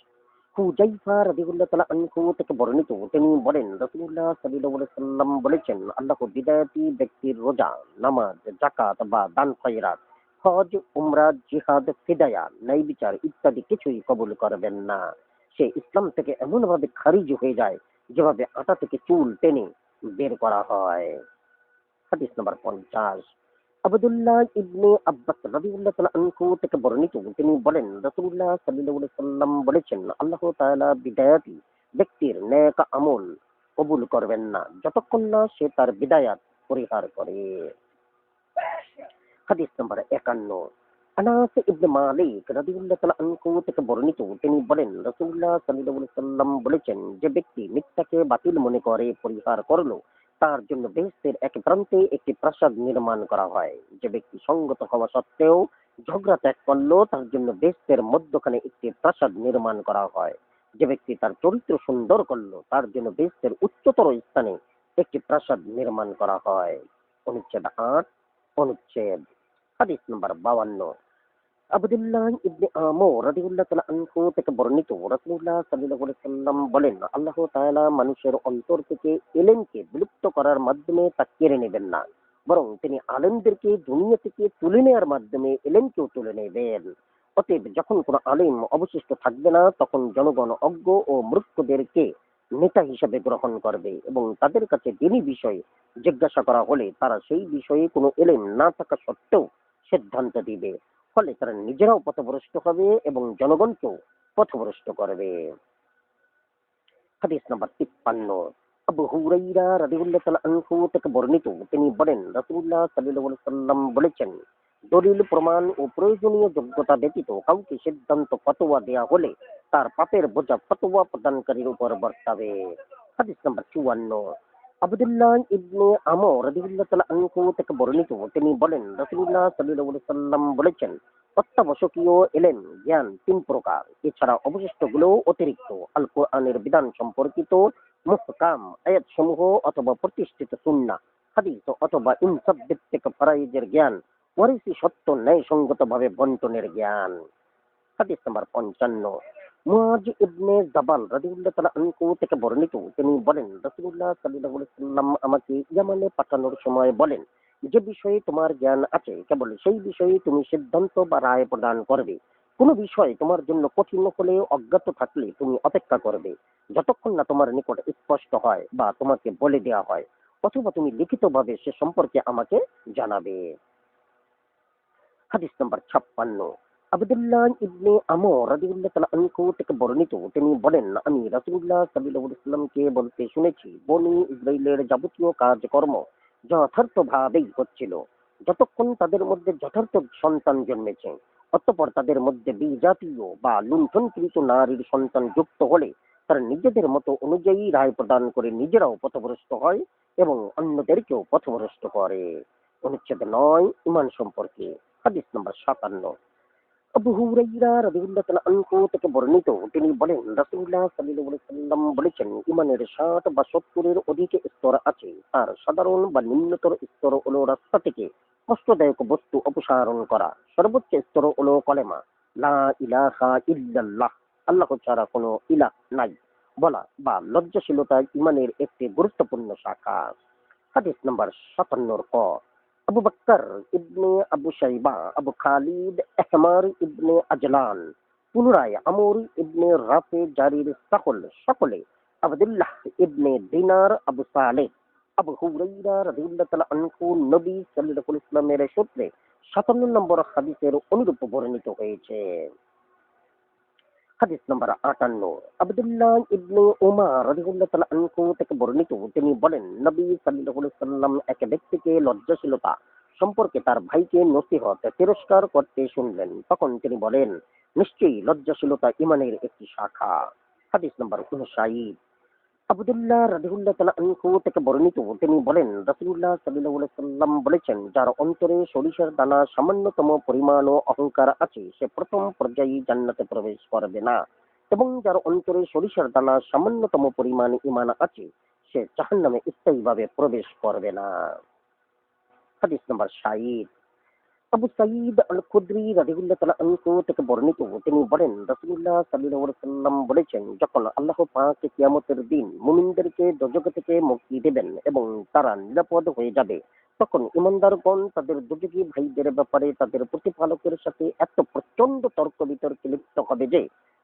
হুযায়ফা রাদিয়াল্লাহু তাআলা আনহু থেকে বর্ণিত, তিনি বলেন রাসূলুল্লাহ সাল্লাল্লাহু আলাইহি সাল্লাম বলেছেন, আল্লাহ বিদায়াতি ব্যক্তির রোজা, নামাজ, যাকাত বা দান খয়রাত, হজ, উমরা, জিহাদ, ফিদায়া, ন্যায় বিচার ইত্যাদি কিছুই কবুল করবেন না। সে ইসলাম থেকে এমন ভাবে খারিজ হয়ে যায় যেভাবে আটা থেকে চুল টেনে বের করা হয়। হাদিস নাম্বার 50, আব্দুল্লাহ ইবনে আব্বাস রাদিয়াল্লাহু তাআলা আনহু থেকে বর্ণিত, তিনি বলেন রাসূলুল্লাহ সাল্লাল্লাহু আলাইহি সাল্লাম বলেছেন, আল্লাহ তাআলা বিদায়াতি ব্যক্তির নেক আমল কবুল করবেন না যতক্ষণ না সে তার বিদায়াত পরিহার করে। হাদিস নাম্বার 51, আনাস ইবনে মালিক রাদিয়াল্লাহু তাআলা আনহু থেকে বর্ণিত, তিনি বলেন রাসূলুল্লাহ সাল্লাল্লাহু আলাইহি সাল্লাম বলেছেন, যে ব্যক্তি মিথ্যাকে বাতিল মনে করে পরিহার করলো, তার জন্য বেহেশতের এক প্রান্তে একটি প্রাসাদ নির্মাণ করা হয়। যে ব্যক্তি সঙ্গত হওয়া সত্ত্বেও ঝগড়া ত্যাগ করলো, তার জন্য বেহেশতের মধ্যখানে একটি প্রাসাদ নির্মাণ করা হয়। যে ব্যক্তি তার চরিত্র সুন্দর করলো, তার জন্য বেহেশতের উচ্চতর স্থানে একটি প্রাসাদ নির্মাণ করা হয়। অনুচ্ছেদ ৮। অনুচ্ছেদ হাদিস নম্বর ৫২। আব্দুল্লাহ ইবনে আমর রাদিয়াল্লাহু তাআলা আনহু থেকে বর্ণিত, রাসূলুল্লাহ সাল্লাল্লাহু আলাইহি সাল্লাম বলেন, আল্লাহ তাআলা মানুষের অন্তর থেকে এলেমকে বিলুপ্ত করার মাধ্যমে তা কেড়ে নেবেন না, বরং তিনি আলেমদেরকে দুনিয়া থেকে তুলে নেওয়ার মাধ্যমে এলেমকেও তুলে নেবেন। অতএব যখন কোনো আলেম অবশিষ্ট থাকবে না, তখন জনগণ অজ্ঞ ও মূর্খদেরকে নেতা হিসেবে গ্রহণ করবে এবং তাদের কাছে দিনী বিষয়ে জিজ্ঞাসা করা হলে তারা সেই বিষয়ে কোনো এলেম না থাকা সত্ত্বেও সিদ্ধান্ত দিবে। ফলে তারা নিজেরাও পথভ্রষ্ট হবে এবং জনগণকেও পথভ্রষ্ট করবে। হাদিস নাম্বার ৫৩। আবু হুরাইরা রাদিয়াল্লাহু তাআলা আনহু থেকে বর্ণিত, তিনি বলেন রাসূলুল্লাহ সাল্লাল্লাহু আলাইহি সাল্লাম বলেছেন, দলিল প্রমাণ ও প্রয়োজনীয় যোগ্যতা ব্যতীত কাউকে সিদ্ধান্ত ফতোয়া দেয়া হলে তার পাপের বোঝা ফতোয়া প্রদানকারীর উপর বর্তাবে। হাদিস নাম্বার ৫৪। আব্দুল্লাহ ইবনে আমর রাদিয়াল্লাহু তাআলা আনহু থেকে বর্ণিত, তিনি বলেন রাসূলুল্লাহ সাল্লাল্লাহু আলাইহি সাল্লাম বলেছেন, অত্যাবশ্যকীয় এলেম জ্ঞান ৩ প্রকার। এছাড়া অবশিষ্টগুলো অতিরিক্ত আল কোরআনের বিধান সম্পর্কিত মুহকাম আয়াত সমূহ অথবা প্রতিষ্ঠিত সুন্নাহ হাদিস অথবা ইনসাফ ভিত্তিক ফরাইজের জ্ঞান, ওয়ারিসি সত্য ন্যায়সঙ্গতভাবে বন্টনের জ্ঞান। হাদিস নাম্বার ৫৫। মুআজ ইবনে জাবাল রাদিয়াল্লাহু তাআলা আনহু থেকে বর্ণিত, তিনি বলেন রাসূলুল্লাহ সাল্লাল্লাহু আলাইহি সাল্লাম আমাকে ইয়ামানে পাঠানোর সময় বলেন, যে বিষয়ে তোমার জ্ঞান আছে কেবল সেই বিষয়ে তুমি সিদ্ধান্ত বা রায় প্রদান করবে। কোন বিষয় তোমার জন্য কঠিন হলে অজ্ঞাত থাকলে তুমি অপেক্ষা করবে যতক্ষণ না তোমার নিকট স্পষ্ট হয় বা তোমাকে বলে দেওয়া হয়, অথবা তুমি লিখিতভাবে সে সম্পর্কে আমাকে জানাবে। হাদিস নাম্বার ৫৬। আব্দুল্লাহ ইবনে আমর রাদিয়াল্লাহু তাআলা আনহু থেকে বর্ণিত, তিনি বলেন আমি রাসূলুল্লাহ সাল্লাল্লাহু আলাইহি ওয়াসাল্লামকে বলতে শুনেছি, বনী ইসরাইলের যাবতীয় কাজকর্ম যথার্থভাবেই হচ্ছিল যতক্ষণ তাদের মধ্যে যথার্থ সন্তান জন্মেছে। অতঃপর তাদের মধ্যে বিজাতীয় বা লুণ্ঠনকৃত নারীর সন্তান যুক্ত হলে তারা নিজেদের মতো অনুযায়ী রায় প্রদান করে নিজেরাও পথভ্রষ্ট হয় এবং অন্যদেরকেও পথভ্রষ্ট করে। অনুচ্ছেদ ৯। ঈমান সম্পর্কে। হাদিস নাম্বার ৫৭। আবু হুরাইরা রাদিয়াল্লাহু তাআলা আনহু থেকে বর্ণিত, তিনি বলেন রাসূলুল্লাহ সাল্লাল্লাহু আলাইহি ওয়াসাল্লাম বলেছেন, ঈমানের ৬০ বা ৭০ এর অধিক স্তর আছে। তার সাধারণ বা নিম্নতর স্তর হলো রাস্তা থেকে কষ্টদায়ক বস্তু অপসারণ করা। সর্বোচ্চ স্তর হলো কলেমা লা ইলাহা ইল্লাল্লাহ, আল্লাহ ছাড়া কোনো ইলাহ নাই বলা বা লজ্জাশীলতা ঈমানের একটি গুরুত্বপূর্ণ শাখা। হাদিস নাম্বার ৫৭ ক। আবু বকর ইবনে আবু শাইবা, আবু খালিদ এহমার ইবনে আজলান, পুনরায় আমর ইবনে রাফে জারির সকলে আবদুল্লাহ ইবনে দিনার, আবু সালেহ, আবু হুরাইরা রাদিয়াল্লাহু তাআলা আনহু নবী সাল্লাল্লাহু আলাইহি ওয়াসাল্লামের সূত্রে ৫৭ নম্বর হাদিসের অনুরূপ বর্ণিত হয়েছে। হাদিস নম্বর ৫৮। আব্দুল্লাহ ইবনে উমার রাদিয়াল্লাহু তাআলা আনহু থেকে বর্ণিত, তিনি বলেন নবী সাল্লাল্লাহু আলাইহি সাল্লাম এক ব্যক্তিকে লজ্জাশীলতা সম্পর্কে তার ভাইকে নসিহত তিরস্কার করতে শুনলেন। তখন তিনি বলেন, নিশ্চয়ই লজ্জাশীলতা ঈমানের একটি শাখা। হাদিস নম্বর ৫৯। আব্দুল্লাহ রাদিয়াল্লাহু তাআলা আনহু থেকে বর্ণিত, তিনি বলেন রাসূলুল্লাহ সাল্লাল্লাহু আলাইহি সাল্লাম বলেছেন, যার অন্তরে সরিষার দানা সামান্যতম পরিমাণও অহংকার আছে সে প্রথম পর্যায়ে জান্নাতে প্রবেশ করবে না, এবং যার অন্তরে সরিষার দানা সামান্যতম পরিমাণ ঈমান আছে সে জাহান্নামে স্থায়ীভাবে প্রবেশ করবে না। হাদিস নাম্বার ৬০। আবু সাঈদ আল খুদরি রাদিয়াল্লাহু তাআলা আনহু থেকে বর্ণিত, তিনি বলেন রাসূলুল্লাহ সাল্লাল্লাহু আলাইহি সাল্লাম বলেছেন, যখন আল্লাহ পাক কিয়ামতের দিন মুমিনদেরকে দোজখ থেকে মুক্তি দেবেন এবং তারা নিরাপদ হয়ে যাবে, তখন ঈমানদারগণ তাদের দোজখী ভাইদের ব্যাপারে তাদের প্রতিপালকের সাথে এত প্রচন্ড তর্ক বিতর্কে লিপ্ত হবে যে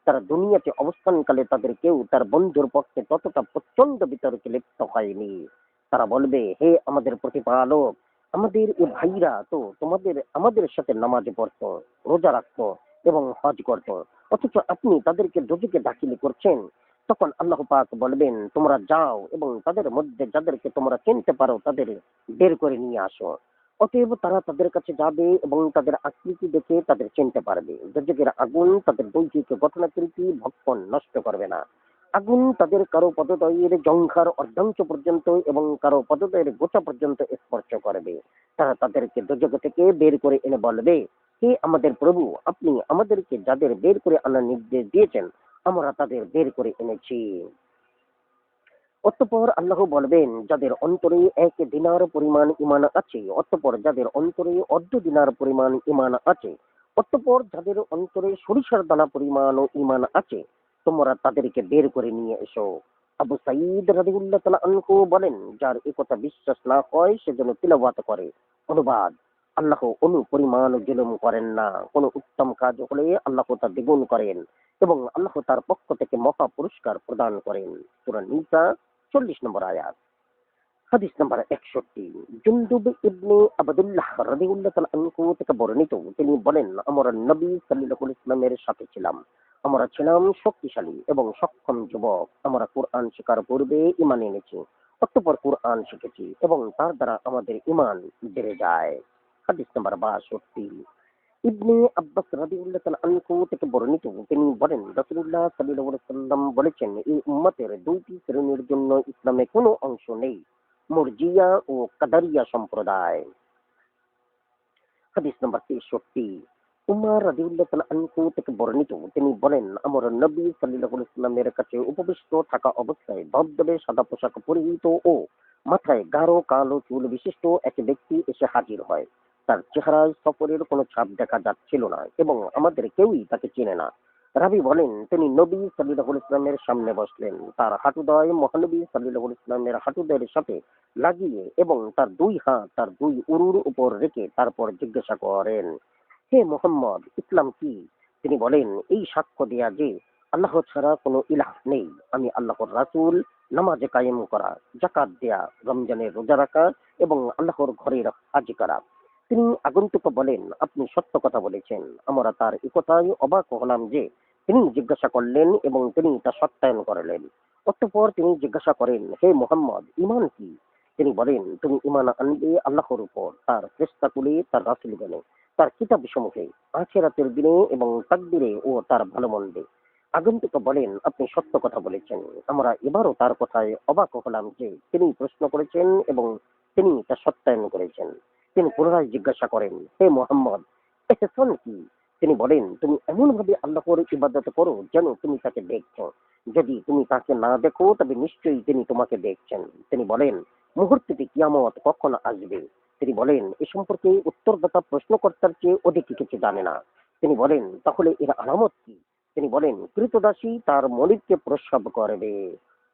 তারা দুনিয়াতে অবস্থানকালে তাদের কেউ তার বন্ধুর পক্ষে ততটা প্রচন্ড বিতর্কে লিপ্ত হয়নি। তারা বলবে, হে আমাদের প্রতিপালক, আমাদের এ ভাইরা তো আমাদের সাথে নামাজ পড়তো, রোজা রাখতো এবং হজ করতো, অথচ আপনি তাদেরকে দোজখে দাখিল করছেন। তখন আল্লাহ পাক বলবেন, তোমরা যাও এবং তাদের মধ্যে যাদেরকে তোমরা চিনতে পারো তাদের বের করে নিয়ে আসো। অতএব তারা তাদের কাছে যাবে এবং তাদের আকৃতি দেখে তাদের চিনতে পারবে। দোজখের আগুন তাদের দৈহিক গঠনাকৃতি ভক্ষণ নষ্ট করবে না। আগুন তাদের কারো পদতয়ের জংঘার অর্ধাংশ পর্যন্ত এবং কারো পদতয়ের গোটা পর্যন্ত স্পর্শ করবে। তারা তাদেরকে দোজখ থেকে বের করে এনে বলবে, হে আমাদের প্রভু, আপনি আমাদেরকে যাদের বের করে আনার নির্দেশ দিয়েছেন, আমরা তাদের বের করে এনেছি। অতঃপর আল্লাহ বলবেন, যাদের অন্তরে এক দিনার পরিমাণ ঈমান আছে, অতঃপর যাদের অন্তরে অর্ধ দিনার পরিমাণ ঈমান আছে, অতঃপর যাদের অন্তরে সরিষার দানা পরিমাণ ঈমান আছে, তোমরা তাদেরকে বের করে নিয়ে এসো। আবু সাঈদ রাদিয়াল্লাহু তাআলা আনহু বলেন, যার এ কথা বিশ্বাস না হয় সে যেন তিলাওয়াত করে। অনুবাদ: আল্লাহ অনু পরিমাণ জুলুম করেন না। কোন উত্তম কাজ হলে আল্লাহ তা দ্বিগুণ করেন এবং আল্লাহ তার পক্ষ থেকে মহা পুরস্কার প্রদান করেন। সূরা নিসা 40 নম্বর আয়াত। হাদিস নাম্বার 61। জুনদুব ইবনে আবদুল্লাহ রাদিয়াল্লাহু তাআলা আনহু থেকে বর্ণিত, তিনি বলেন, আমরা নবী সাল্লাল্লাহু আলাইহি ওয়াসাল্লামের সাথে ছিলাম। আমরা ছিলাম শক্তিশালী এবং সক্ষম যুবক। আমরা কুরআন শেখার পূর্বে ঈমান এনেছি, অতঃপর কুরআন শিখেছি এবং তার দ্বারা আমাদের ঈমান বেড়ে যায়। হাদিস নাম্বার 62। ইবনে আব্বাস রাদিয়াল্লাহু তাআলা আনহু থেকে বর্ণিত, তিনি বলেন, রাসূলুল্লাহ সাল্লাল্লাহু আলাইহি ওয়াসাল্লাম বলেছেন, এই উম্মতের দুইটি শ্রেণীর জন্য ইসলামে কোনো অংশ নেই: মুরজিয়া ও কাদারিয়া সম্প্রদায়। হাদিস নাম্বার 63। উমর রাদিয়াল্লাহু তাআলা আনহু থেকে বর্ণিত, তিনি বলেন, আমরা নবী সাল্লাল্লাহু আলাইহি ওয়াসাল্লামের কাছে উপবিষ্ট থাকা অবস্থায় ধবধবে সাদা পোশাক পরিহিত ও মাথায় গাঢ় কালো চুল বিশিষ্ট এক ব্যক্তি এসে হাজির হয়। তার চেহারায় সফরের কোনো ছাপ দেখা যাচ্ছিল না এবং আমাদের কেউই তাকে চেনে না। রাবি বলেন, তিনি নবী সাল্লাল্লাহু আলাইহি ওয়াসাল্লামের সামনে বসলেন, তার হাঁটুদ্বয় মহানবী সাল্লাল্লাহু আলাইহি ওয়াসাল্লামের হাঁটুদ্বয়ের সাথে লাগিয়ে এবং তার দুই হাত তার দুই উরুর উপর রেখে তারপর জিজ্ঞাসা করেন, হে মোহাম্মদ, ইসলাম কি? তিনি বলেন, এই সাক্ষ্য দেয়া যে আল্লাহ ছাড়া কোনো ইলাহ নেই, আমি আল্লাহর রাসূল, নামাজে কায়েম করা, যাকাত দেয়া, রমজানের রোজা রাখা এবং আল্লাহর ঘরের হাজ করা। তিনি আগন্তুক বলেন, আপনি সত্য কথা বলেছেন। আমরা তার এ কথায় অবাক হলাম যে তিনি জিজ্ঞাসা করলেন এবং তিনি তা সত্যায়ন করলেন। অতঃপর তিনি জিজ্ঞাসা করেন, হে মোহাম্মদ, ঈমান কি? তিনি বলেন, তুমি ঈমান আনবে আল্লাহর উপর, তার ফেরেশতাকুলে, তার রাসূলগণে, তার কিতাবসমূহে, আখিরাতের দিনে এবং তাকদীরে ও তার ভালো মন্দে। আগন্তুক বলেন, আপনি সত্য কথা বলেছেন। আমরা এবারও তার কথায় অবাক হলাম যে তিনি প্রশ্ন করেছেন এবং তিনি তা সত্যায়ন করেছেন। তিনি পুনরায় জিজ্ঞাসা করেন, হে মোহাম্মদ, এহসান কি? তিনি বলেন, তুমি এমন ভাবে আল্লাহর ইবাদত করো যেন তুমি তাকে দেখছো। যদি তুমি তাকে না দেখো তবে নিশ্চয়ই তিনি তোমাকে দেখছেন। তিনি বলেন, মুহূর্তটি কিয়ামত কখন আসবে? তিনি বলেন, এ সম্পর্কে উত্তরদাতা প্রশ্নকর্তার চেয়ে অধিক কিছু জানে না। তিনি বলেন, তাহলে এর আলামত কি? তিনি বলেন, কৃতদাসী তার মালিককে প্রস্রাব করবে।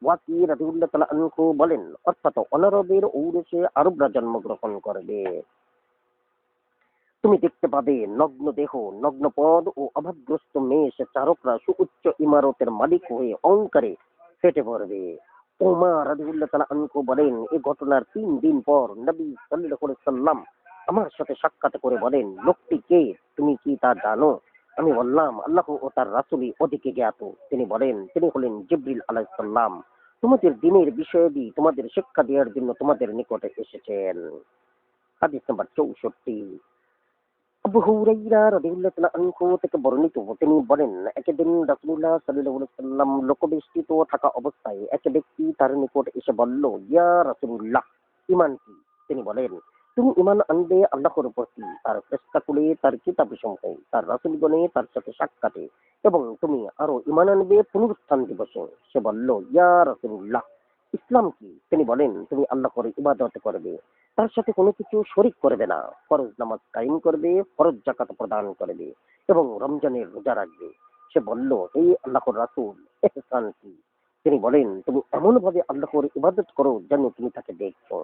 ওয়াকি রাদিয়াল্লাহু তাআলা আনহু বলেন, অর্থাৎ অনারবের ঔরসে আরবরা জন্মগ্রহণ করবে। তুমি দেখতে পাবে নগ্ন দেহ, নগ্ন পদ ও অভাবগ্রস্ত মেষ চারকরা সুউচ্চ ইমারতের মালিক হয়ে অহংকারে ফেটে পড়বে। ওমর রাদিয়াল্লাহু তাআলা আনহু বলেন, এই ঘটনার 3 দিন পর নবী সাল্লাল্লাহু আলাইহি সাল্লাম আমার সাথে সাক্ষাৎ করে বলেন, লোকটি কে? তুমি কি তা জানো? আমি বললাম, আল্লাহ ও তার রাসূলই অধিক জ্ঞাত। তিনি বলেন, তিনি হলেন জিবরিল আলাইহিস সালাম। তোমাদের দিনের বিষয়াদি তোমাদের শিক্ষা দেওয়ার জন্য তোমাদের নিকটে এসেছেন। হাদিস নাম্বার 64। আবু হুরাইরা রাদিয়াল্লাহু তাআলা আনহু থেকে বর্ণিত, তিনি বলেন, একদিন রাসূলুল্লাহ সাল্লাল্লাহু আলাইহি ওয়াসাল্লাম লোকবেষ্টিত থাকা অবস্থায় এক ব্যক্তি তার নিকট এসে বলল, ইয়া রাসূলুল্লাহ, ঈমান কি? তিনি বলেন, তুমি ঈমান আনবে আল্লাহর প্রতি, তার ফেরেশতাকুলে, তার কিতাবসমূহে, তার রাসূলগণে, তার সাথে সাক্ষাতে এবং তুমি আরো ঈমান আনবে পুনরুত্থান দিবসে। সে বলল, ইয়া রাসূলুল্লাহ, ইসলাম কি? তিনি বলেন, তুমি আল্লাহর ইবাদত করবে, তার সাথে কোনো কিছু শরিক করবে না, ফরজ নামাজ কায়েম করবে, ফরজ যাকাত প্রদান করবে এবং রমজানের রোজা রাখবে। সে বলল, এই আল্লাহর রাসূল, ইহসান কি? তিনি বলেন, তুমি এমন ভাবে আল্লাহর ইবাদত করো যেন তুমি তাকে দেখছো।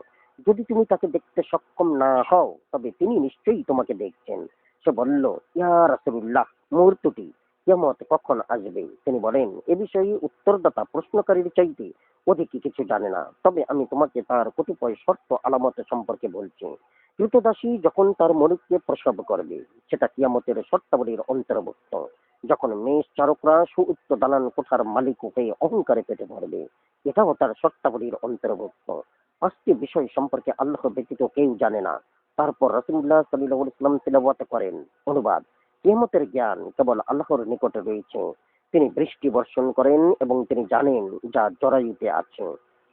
যদি তুমি তাকে দেখতে সক্ষম না হও তবে তিনি নিশ্চয়ই তোমাকে দেখছেন। সে বলল, ইয়া রাসূলুল্লাহ, মুহূর্তটি কিয়ামত কখন আসবে? তিনি বলেন, এ বিষয়ে উত্তরদাতা প্রশ্নকারীর চাইতে অধিক কিছু জানে না, তবে আমি তোমাকে তার কতিপয় শর্ত আলামত সম্পর্কে বলছি। ক্রীতদাসী যখন তার মালিককে প্রসব করবে, সেটা কিয়ামতের শর্তাবলীর অন্তর্ভুক্ত। যখন মেষ চারকরা সুউচ্চ দালান কোঠার মালিক হয়ে অহংকারে পেটে পড়বে, এটাও তার শর্তাবলীর অন্তর্ভুক্ত। 5টি বিষয় সম্পর্কে আল্লাহ ব্যতীত কেউ জানে না, তারপর রাসূলুল্লাহ সাল্লাল্লাহু আলাইহি ওয়াসাল্লাম তিলাওয়াত করেন। অনুবাদ: কিয়ামতের জ্ঞান কেবল আল্লাহর নিকটে রয়েছে। তিনি বৃষ্টি বর্ষণ করেন এবং তিনি জানেন যা জরায়ুতে আছে।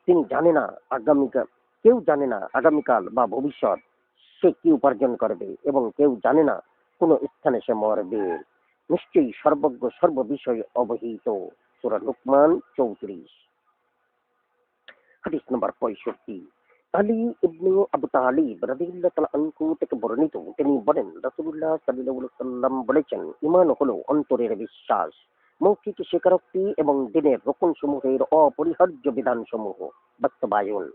তিনি জানে না আগামীকাল কেউ জানে না আগামীকাল বা ভবিষ্যৎ সে কি উপার্জন করবে এবং কেউ জানে না কোন স্থানে সে মরবে। নিশ্চয়ই সর্বজ্ঞ সর্ববিষয়ে অবহিত। সূরা লুকমান 34। হাদিস নম্বর 65। আলী ইবনে আবু তালিব রাদিয়াল্লাহু তাআলা আনহু থেকে বর্ণিত, তিনি বলেন রাসূলুল্লাহ সাল্লাল্লাহু আলাইহি ওয়াসাল্লাম বলেছেন, ঈমান হলো অন্তরের বিশ্বাস, মৌখিক স্বীকারোক্তি এবং দিনের রোকনসমূহের অপরিহার্য বিধানসমূহ বাস্তবায়ন।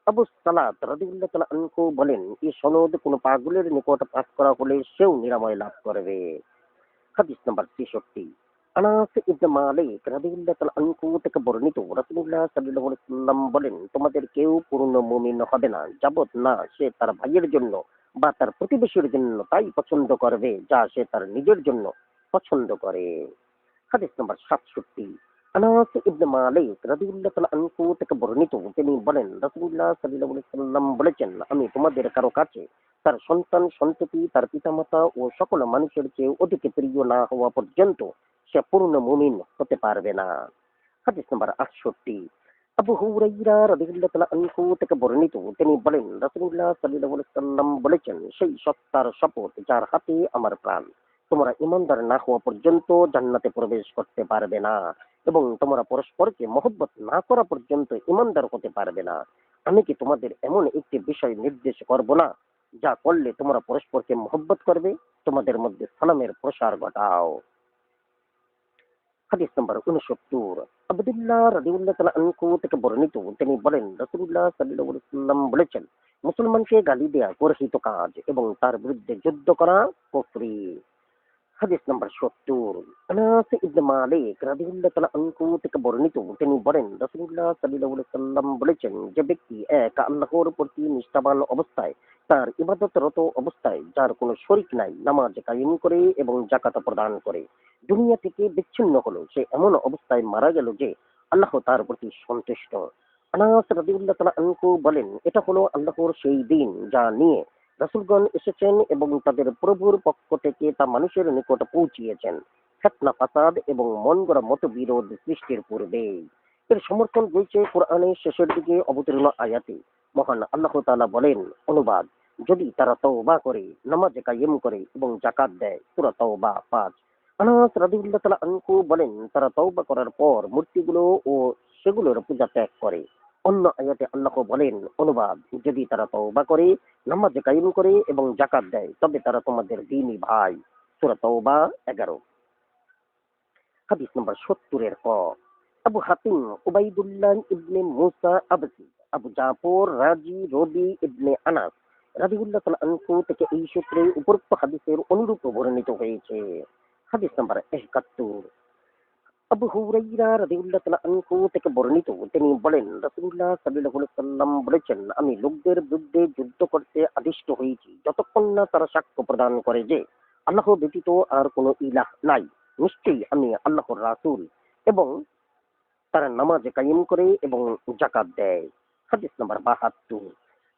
আবু সালাত রাদিয়াল্লাহু তাআলা আনহু বলেন, এই সনদ কোন পাগলের নিকট পাঠ করা হলে সেও নিরাময় লাভ করবে। হাদিস নাম্বার 63। আনাস ইবনে মালিক রাদিয়াল্লাহু তাআলা আনহু থেকে বর্ণিত, রাসূলুল্লাহ সাল্লাল্লাহু আলাইহি ওয়াসাল্লাম বলেন, তোমাদের কেউ পূর্ণ মুমিন হবে না যাবত না সে তার ভাইয়ের জন্য বা তার প্রতিবেশীর জন্য তাই পছন্দ করবে যা সে তার নিজের জন্য পছন্দ করে। হাদিস নাম্বার 67। আনাস ইবনে মালিক রাদিয়াল্লাহু তাআলা আনহু থেকে বর্ণিত, তিনি বলেন রাসূলুল্লাহ সাল্লাল্লাহু আলাইহি ওয়াসাল্লাম বলেছেন, আমি তোমাদের কারো কাছে তার সন্তান সন্ততি তার পিতামাতা ও সকল মানুষের চেয়ে অধিক প্রিয় না হওয়া পর্যন্ত সে পূর্ণ মুমিন হতে পারবে না। হাদিস নাম্বার 68। আবু হুরাইরা রাদিয়াল্লাহু তাআলা আনহু থেকে বর্ণিত, তিনি বলেন রাসূলুল্লাহ সাল্লাল্লাহু আলাইহি ওয়াসাল্লাম বলেছেন, সেই সত্তার শপথ যার হাতে আমার প্রাণ, তোমরা ঈমানদার না হওয়া পর্যন্ত জান্নাতে প্রবেশ করতে পারবে না এবং তোমরা পরস্পরকে মহব্বত না করা পর্যন্ত ঈমানদার হতে পারবে না। আমি কি তোমাদের এমন একটি বিষয় নির্দেশ করব না যা করলে তোমরা পরস্পরকে মহব্বত করবে? তোমাদের মধ্যে সালামের প্রসার ঘটাও। হাদিস নম্বর 69। আব্দুল্লাহ রাদিয়াল্লাহু তাআলা আনহু থেকে বর্ণিত, তিনি বলেন রাসূলুল্লাহ সাল্লাল্লাহু আলাইহি ওয়াসাল্লাম বলেছেন, মুসলমানকে গালি দেয়া গর্হিত কাজ এবং তার বিরুদ্ধে যুদ্ধ করা কুফরি। হাদিস নাম্বার 70। আনাস ইবনে মালিক রাদিয়াল্লাহু তাআলা আনহু থেকে বর্ণিত, তিনি বলেন রাসূলুল্লাহ সাল্লাল্লাহু আলাইহি ওয়াসাল্লাম বলেছেন, যে ব্যক্তি এক আল্লাহর প্রতি নিষ্ঠাবান অবস্থায় তার ইবাদতরত অবস্থায় যার কোনো শরীক নাই নামাজ কায়েম করে এবং যাকাত প্রদান করে দুনিয়া থেকে বিচ্ছিন্ন হলো, সে এমন অবস্থায় মারা গেল যে আল্লাহ তার প্রতি সন্তুষ্ট। আনাস রাদিয়াল্লাহু তাআলা আনহু বলেন, এটা হলো আল্লাহর সেই দিন যা নিয়ে রাসূলগণ এসেছেন এবং তাদের প্রভুর পক্ষ থেকে তা মানুষের নিকট পৌঁছিয়েছেন, ফিতনা ফাসাদ এবং মন গড়া মতবিরোধ সৃষ্টির পূর্বে। এর সমর্থন রয়েছে কোরআনের শেষের দিকে অবতীর্ণ আয়াতে। মহান আল্লাহ তাআলা বলেন, অনুবাদ: যদি তারা তওবা করে, নামাজ কায়েম করে এবং যাকাত দেয়। সূরা তাওবা 5। আনাস রাদিয়াল্লাহু তাআলা আনহু বলেন, তারা তওবা করার পর মূর্তিগুলো ও সেগুলোর পূজা ত্যাগ করে। অন্য আয়াতে আল্লাহ বলেন, অনুবাদ: যদি তারা তওবা করে, নামাজ কায়েম করে এবং যাকাত দেয় তবে তারা তোমাদের দ্বীনী ভাই। সূরা তাওবা 11। হাদিস নম্বর 70 এর ক। আবু হাতিম উবাইদুল্লাহ ইবনে মুসা আবসি আবু জাফর রাজি রবি ইবনে আনাস রাদিয়াল্লাহু তাআলা আনহু থেকে এই সূত্রে উপরোক্ত হাদিসের অনুরূপ বর্ণিত হয়েছে। হাদিস নাম্বার 71। আবু হুরাইরা রাদিয়াল্লাহু তাআলা আনহু থেকে বর্ণিত, তিনি বলেন রাসূলুল্লাহ সাল্লাল্লাহু আলাইহি ওয়াসাল্লাম বলেছেন, আমি লোকদের বিরুদ্ধে যুদ্ধ করতে আদিষ্ট হয়েছি যতক্ষণ না তারা সাক্ষ্য প্রদান করে যে আল্লাহ ব্যতীত আর কোনো ইলাহ নাই, নিশ্চয়ই আমি আল্লাহর রাসূল, এবং তারা নামাজ কায়েম করে এবং যাকাত দেয়। হাদিস নাম্বার 72।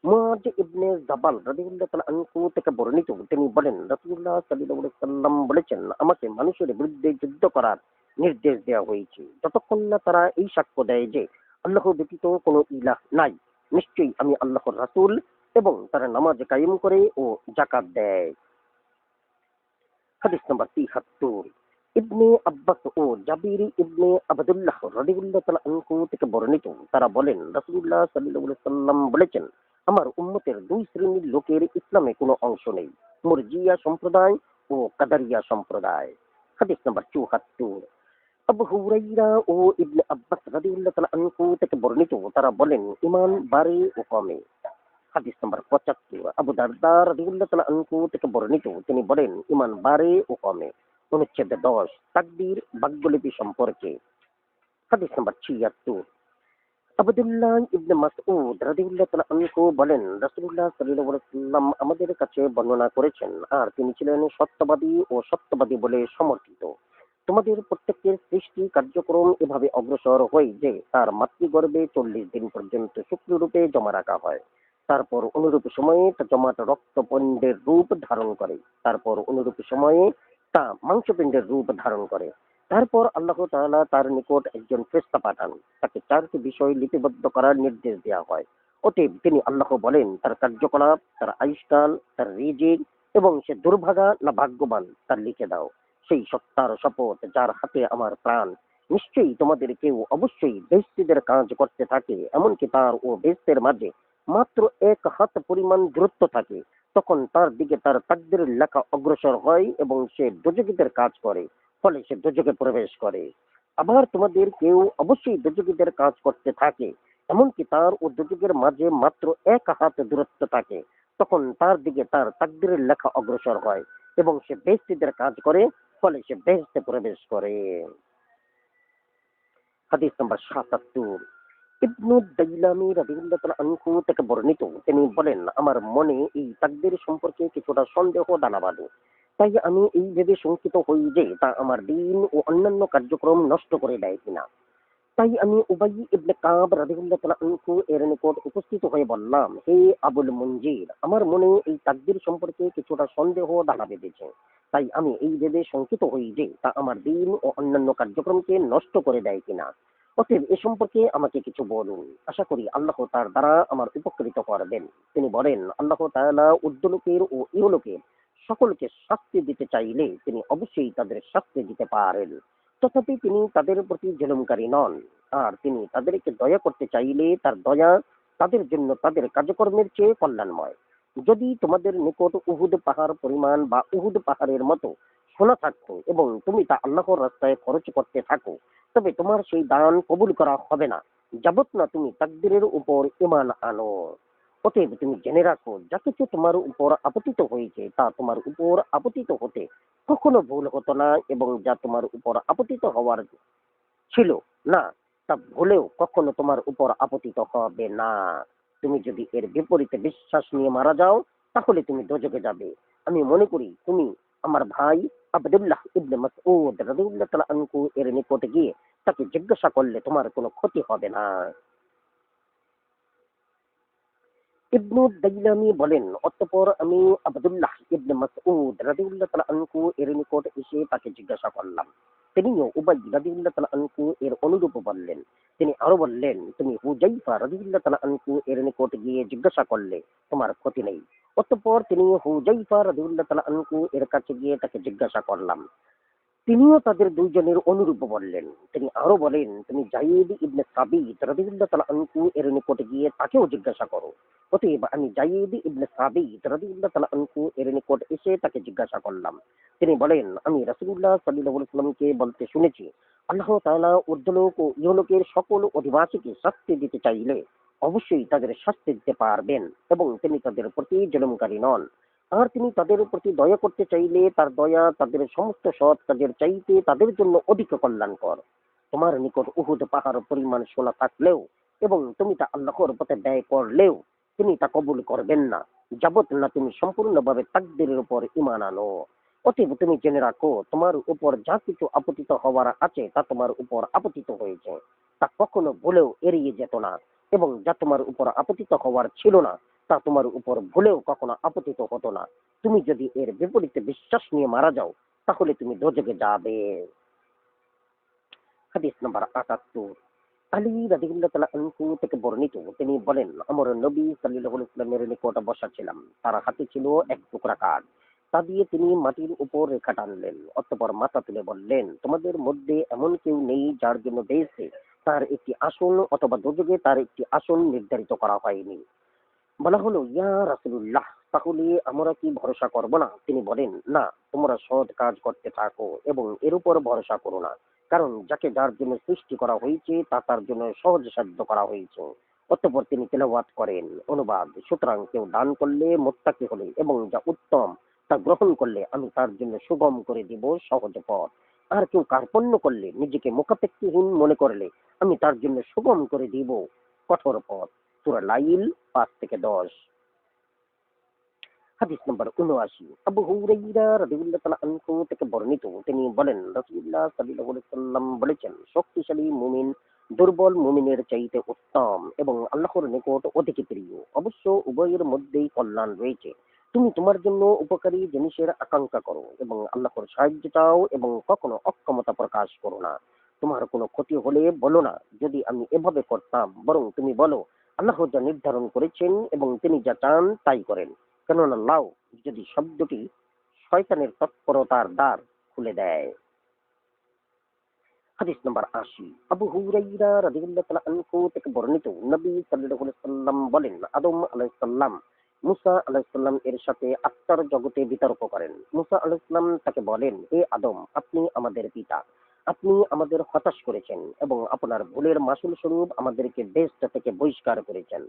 মুআয ইবনে জাবাল রাদিয়াল্লাহু তাআলা আনহু থেকে বর্ণিত, তিনি বলেন রাসূলুল্লাহ সাল্লাল্লাহু আলাইহি ওয়াসাল্লাম বলেছেন, আমাকে মানুষের বিরুদ্ধে যুদ্ধ করার নির্দেশ দেওয়া হয়েছে যতক্ষণ না তারা এই সাক্ষ্য দেয় যে আল্লাহ ব্যতীত কোনো ইলাহ নাই, নিশ্চয়ই আমি আল্লাহর রাসূল, এবং তারা নামাজ কায়েম করে ও যাকাত দেয়। হাদিস নাম্বার 73। ইবনে আব্বাস ও জাবির ইবনে আবদুল্লাহ রাদিয়াল্লাহু তাআলা আনহু থেকে বর্ণিত, তারা বলেন রাসূলুল্লাহ সাল্লাল্লাহু আলাইহি ওয়াসাল্লাম বলেছেন, আমার উম্মতের দুই শ্রেণীর লোকের ইসলামে কোনো অংশ নেই, মুরজিয়া সম্প্রদায় ও কাদারিয়া সম্প্রদায়। হাদিস নাম্বার 74। আবু হুরাইরা ও ইবনে আব্বাস রাদিয়াল্লাহু তাআলা আনহু থেকে বর্ণিত, তারা বলেন, ঈমান বাড়ে ও কমে। হাদিস নাম্বার 75। আবু দারদা রাদিয়াল্লাহু তাআলা আনহু থেকে বর্ণিত, তিনি বলেন, ঈমান বাড়ে ও কমে। অনুচ্ছেদ 10, তাকবীর বাক্যলিপি সম্পর্কে। হাদিস নাম্বার 76। আব্দুল্লাহ ইবনে মাসউদ রাদিয়াল্লাহু তাআলা আনহু বলেন, রাসূলুল্লাহ সাল্লাল্লাহু আলাইহি ওয়াসাল্লাম আমাদের কাছে বর্ণনা করেছেন, আর তিনি ছিলেন সত্যবাদী ও সত্যবাদী বলে সমর্থিত। তোমাদের প্রত্যেকের সৃষ্টি কার্যক্রম এভাবে অগ্রসর হয় যে তার মাতৃগর্ভে 40 দিন পর্যন্ত শুক্ররূপে জমা রাখা হয়। তারপর অনুরূপ সময়ে তা জমাট রক্তপিণ্ডের রূপ ধারণ করে। তারপর অনুরূপ সময়ে তা মাংসপিণ্ডের রূপ ধারণ করে। তারপর আল্লাহ তাআলা তার নিকট একজন ফেরেশতা পাঠান। তাকে ৪টি বিষয় লিপিবদ্ধ করার নির্দেশ দেওয়া হয়। অতএব তিনি আল্লাহ বলেন, তার কার্যকলাপ, তার আয়ুষ্কাল, তার রিজিক এবং সে দুর্ভাগা না ভাগ্যবান তা লিখে দাও। সেই সত্তার শপথ যার হাতে আমার প্রাণ, নিশ্চয়ই তোমাদের কেউ অবশ্যই বেহেশতীদের কাজ করতে থাকে, এমনকি তার ও বেহেশতের মাঝে মাত্র ১ হাত পরিমাণ দূরত্ব থাকে। তখন তার দিকে তার তাকদীরের লেখা অগ্রসর হয় এবং সে দোজখীদের কাজ করে, ফলে সে দোজখে প্রবেশ করে। আবার তোমাদের কেউ অবশ্যই দোজখীদের কাজ করতে থাকে, এমনকি তার ও দোজখের মাঝে মাত্র ১ হাত দূরত্ব থাকে। তখন তার দিকে তার তাকদীরের লেখা অগ্রসর হয় এবং সে বেহেশতীদের কাজ করে, ফলে সে বেহেশতে প্রবেশ করে। হাদিস নাম্বার ৭৭। ইবনু দাইলামি রাদিয়াল্লাহু তাআলা আনহু থেকে বর্ণিত, তিনি বলেন, আমার মনে এই তাকদীর সম্পর্কে কিছুটা সন্দেহ দানা বাঁধে। তাই আমি এই ভেবে শঙ্কিত হই যে তা আমার দিন ও অন্যান্য কার্যক্রম নষ্ট করে দেয় কিনা। তাই আমি উবাই ইবনে কাব রাদিয়াল্লাহু তাআলা আনহু এর নিকট উপস্থিত হয়ে বললাম, হে আবুল মুনজির, আমার মনে এই তাকদীর সম্পর্কে কিছুটা সন্দেহ দানা বেঁধেছে। তাই আমি এই ভেবে শঙ্কিত হই যে তা আমার দিন ও অন্যান্য কার্যক্রমকে নষ্ট করে দেয় কিনা। অতএব এ সম্পর্কে আমাকে কিছু বলুন। আশা করি আল্লাহ তার দ্বারা আমার উপকৃত করবেন। তিনি বলেন, আল্লাহ তাআলা ঊর্ধ্বলোকের ও ইহলোকের সকলকে শাস্তি দিতে চাইলে তিনি অবশ্যই তাদের শাস্তি দিতে পারেন। তথাপি তিনি তাদের প্রতি জুলুমকারী নন। আর তিনি তাদেরকে দয়া করতে চাইলে তার দয়া তাদের জন্য তাদের কার্যকর্মের চেয়ে কল্যাণময়। যদি তোমাদের নিকট উহুদ পাহাড় পরিমাণ বা উহুদ পাহাড়ের মতো সোনা থাকতো এবং তুমি তা আল্লাহর রাস্তায় খরচ করতে থাকো, তবে তোমার সেই দান কবুল করা হবে না, যাবত না তুমি তাকদীরের উপর ঈমান আনো। অতএব তুমি জেনে রাখো, যা কিছু তোমার উপর আপতিত হয়েছে তা তোমার উপর আপতিত হতে কখনো ভুল হতো না, এবং যা তোমার উপর আপতিত হওয়ার ছিল না তা ভুলেও কখনো তোমার উপর আপতিত হবে না। তুমি যদি এর বিপরীতে বিশ্বাস নিয়ে মারা যাও, তাহলে তুমি দোজখে যাবে। আমি মনে করি তুমি আমার ভাই আব্দুল্লাহ ইবনে মাসউদ রাদিয়াল্লাহু তাআলা আনহু এর নিকটে গিয়ে তাকে জিজ্ঞাসা করলে তোমার কোনো ক্ষতি হবে না। ইবনু দাইলামি বলেন, অতঃপর আমি আব্দুল্লাহ ইবনে মাসউদ রাদিয়াল্লাহু তাআলা আনহু এর নিকট এসে তাকে জিজ্ঞাসা করলাম। তিনিও উবাই রাদিয়াল্লাহু তাআলা আনহু এর অনুরূপ বললেন। তিনি আরো বললেন, তুমি হুযায়ফা রাদিয়াল্লাহু তাআলা আনহু এর নিকট গিয়ে জিজ্ঞাসা করলে তোমার ক্ষতি নেই। অতঃপর তিনি হুযায়ফা রাদিয়াল্লাহু তাআলা আনহু এর কাছে গিয়ে তাকে জিজ্ঞাসা করলাম। তিনিও তাদের দুইজনের অনুরূপ বললেন। তিনি আরো বলেন, তুমি যায়েদ ইবনে সাবিত রাদিয়াল্লাহু তাআলা আনহু এর নিকটে গিয়ে তাকেও জিজ্ঞাসা করো। অতএব আমি যায়েদ ইবনে সাবিত রাদিয়াল্লাহু তাআলা আনহু এর নিকট এসে তাকে জিজ্ঞাসা করলাম। তিনি বলেন, আমি রাসূলুল্লাহ সাল্লাল্লাহু আলাইহি ওয়াসাল্লামকে বলতে শুনেছি, আল্লাহ তাআলা ঊর্ধ্বলোক ও ইহলোকের সকল অধিবাসীকে শাস্তি দিতে চাইলে অবশ্যই তাদের শাস্তি দিতে পারবেন, এবং তিনি তাদের প্রতি জুলুমকারী নন। আর তিনি তাদের প্রতি দয়া করতে চাইলে তার দয়া তাদের সমস্ত সৎ কাজের চাইতে তাদের জন্য অধিক কল্যাণকর। তোমার নিকট উহুদ পাহাড় পরিমাণ সোনা থাকলেও এবং তুমি তা আল্লাহর পথে ব্যয় করলেও তিনি তা কবুল করবেন না, যাবত না তুমি সম্পূর্ণভাবে তাকদীরের উপর ঈমান আনো। অতএব তুমি জেনে রাখো, তোমার উপর যা কিছু আপতিত হওয়ার আছে তা তোমার উপর আপতিত হয়েছে, তা কখনো ভুলেও এড়িয়ে যেত না, এবং যা তোমার উপর আপতিত হওয়ার ছিল না তা তোমার উপর ভুলেও কখনো আপতিত হতো না। তুমি যদি এর বিপরীতে বিশ্বাস নিয়ে মারা যাও, তাহলে তুমি দোজখে যাবে। হাদিস নাম্বার ৭৮। আলী রাদিয়াল্লাহু তাআলা আনহু থেকে বর্ণিত, তিনি বলেন, আমার নবী সাল্লাল্লাহু আলাইহি ওয়াসাল্লামের নিকট বসা ছিলাম। তার হাতে ছিল এক টুকরা কাঠ। তা দিয়ে তিনি মাটির উপর রেখা টানলেন। অতঃপর মাথা তুলে বললেন, তোমাদের মধ্যে এমন কেউ নেই যার জন্য বেহেশতে তার একটি আসন অথবা দোজখে তার একটি আসন নির্ধারিত করা হয়নি। বলা হলো, ইয়া রাসূলুল্লাহ, তাহলে আমরা কি ভরসা করব না? তিনি বলেন, না, তোমরা সৎ কাজ করতে থাকো এবং এর উপর ভরসা করো না। কারণ যাকে যার জন্য সৃষ্টি করা হয়েছে তা তার জন্য সহজসাধ্য করা হয়েছে। অতঃপর তিনি তেলাওয়াত করেন। অনুবাদ, সুতরাং কেউ দান করলে, মুত্তাকি হলে এবং যা উত্তম তা গ্রহণ করলে আমি তার জন্য সুগম করে দিব সহজ পথ। আর কেউ কার্পণ্য করলে, নিজেকে মুখাপেক্ষীহীন মনে করলে আমি তার জন্য সুগম করে দিব কঠোর পথ। সূরা লাইল ৫-১০। হাদিস নম্বর ৭৯। আবু হুরায়রা রাদিয়াল্লাহু তাআলা আনহু থেকে বর্ণিত, তিনি বলেন, রাসূলুল্লাহ সাল্লাল্লাহু আলাইহি ওয়াসাল্লাম বলেছেন, শক্তিশালী মুমিন দুর্বল মুমিনের চাইতে উত্তম এবং আল্লাহর নিকট অধিক প্রিয়। অবশ্য উভয়ের মধ্যেই কল্যাণ রয়েছে। তুমি তোমার জন্য উপকারী জিনিসের আকাঙ্ক্ষা করো এবং আল্লাহর সাহায্য চাও এবং কখনো অক্ষমতা প্রকাশ করো না। তোমার কোনো ক্ষতি হলে বলো না, যদি আমি এভাবে করতাম, বরং তুমি বলো, আল্লাহ যা নির্ধারণ করেছেন এবং তিনি যা চান তাই করেন। কেননা লাউ যদি শব্দটি শয়তানের তৎপরতার দ্বার খুলে দেয়। হাদিস নাম্বার ৮০। আবু হুরাইরা রাদিয়াল্লাহু তাআলা আনহু থেকে বর্ণিত, নবী সাল্লাল্লাহু আলাইহি সাল্লাম বলেন, আদম আলাইহিস সালাম মুসা আলাইহিস সালাম এর সাথে আত্মার জগতে বিতর্ক করেন। মুসা আলাইহিস সালাম তাকে বলেন, হে আদম, আপনি আমাদের পিতা। আপনি আমাদের হতাশ করেছেন এবং আপনার ভুলের মাসুল স্বরূপ আমাদেরকে বেহেশত থেকে বহিষ্কার করেছেন।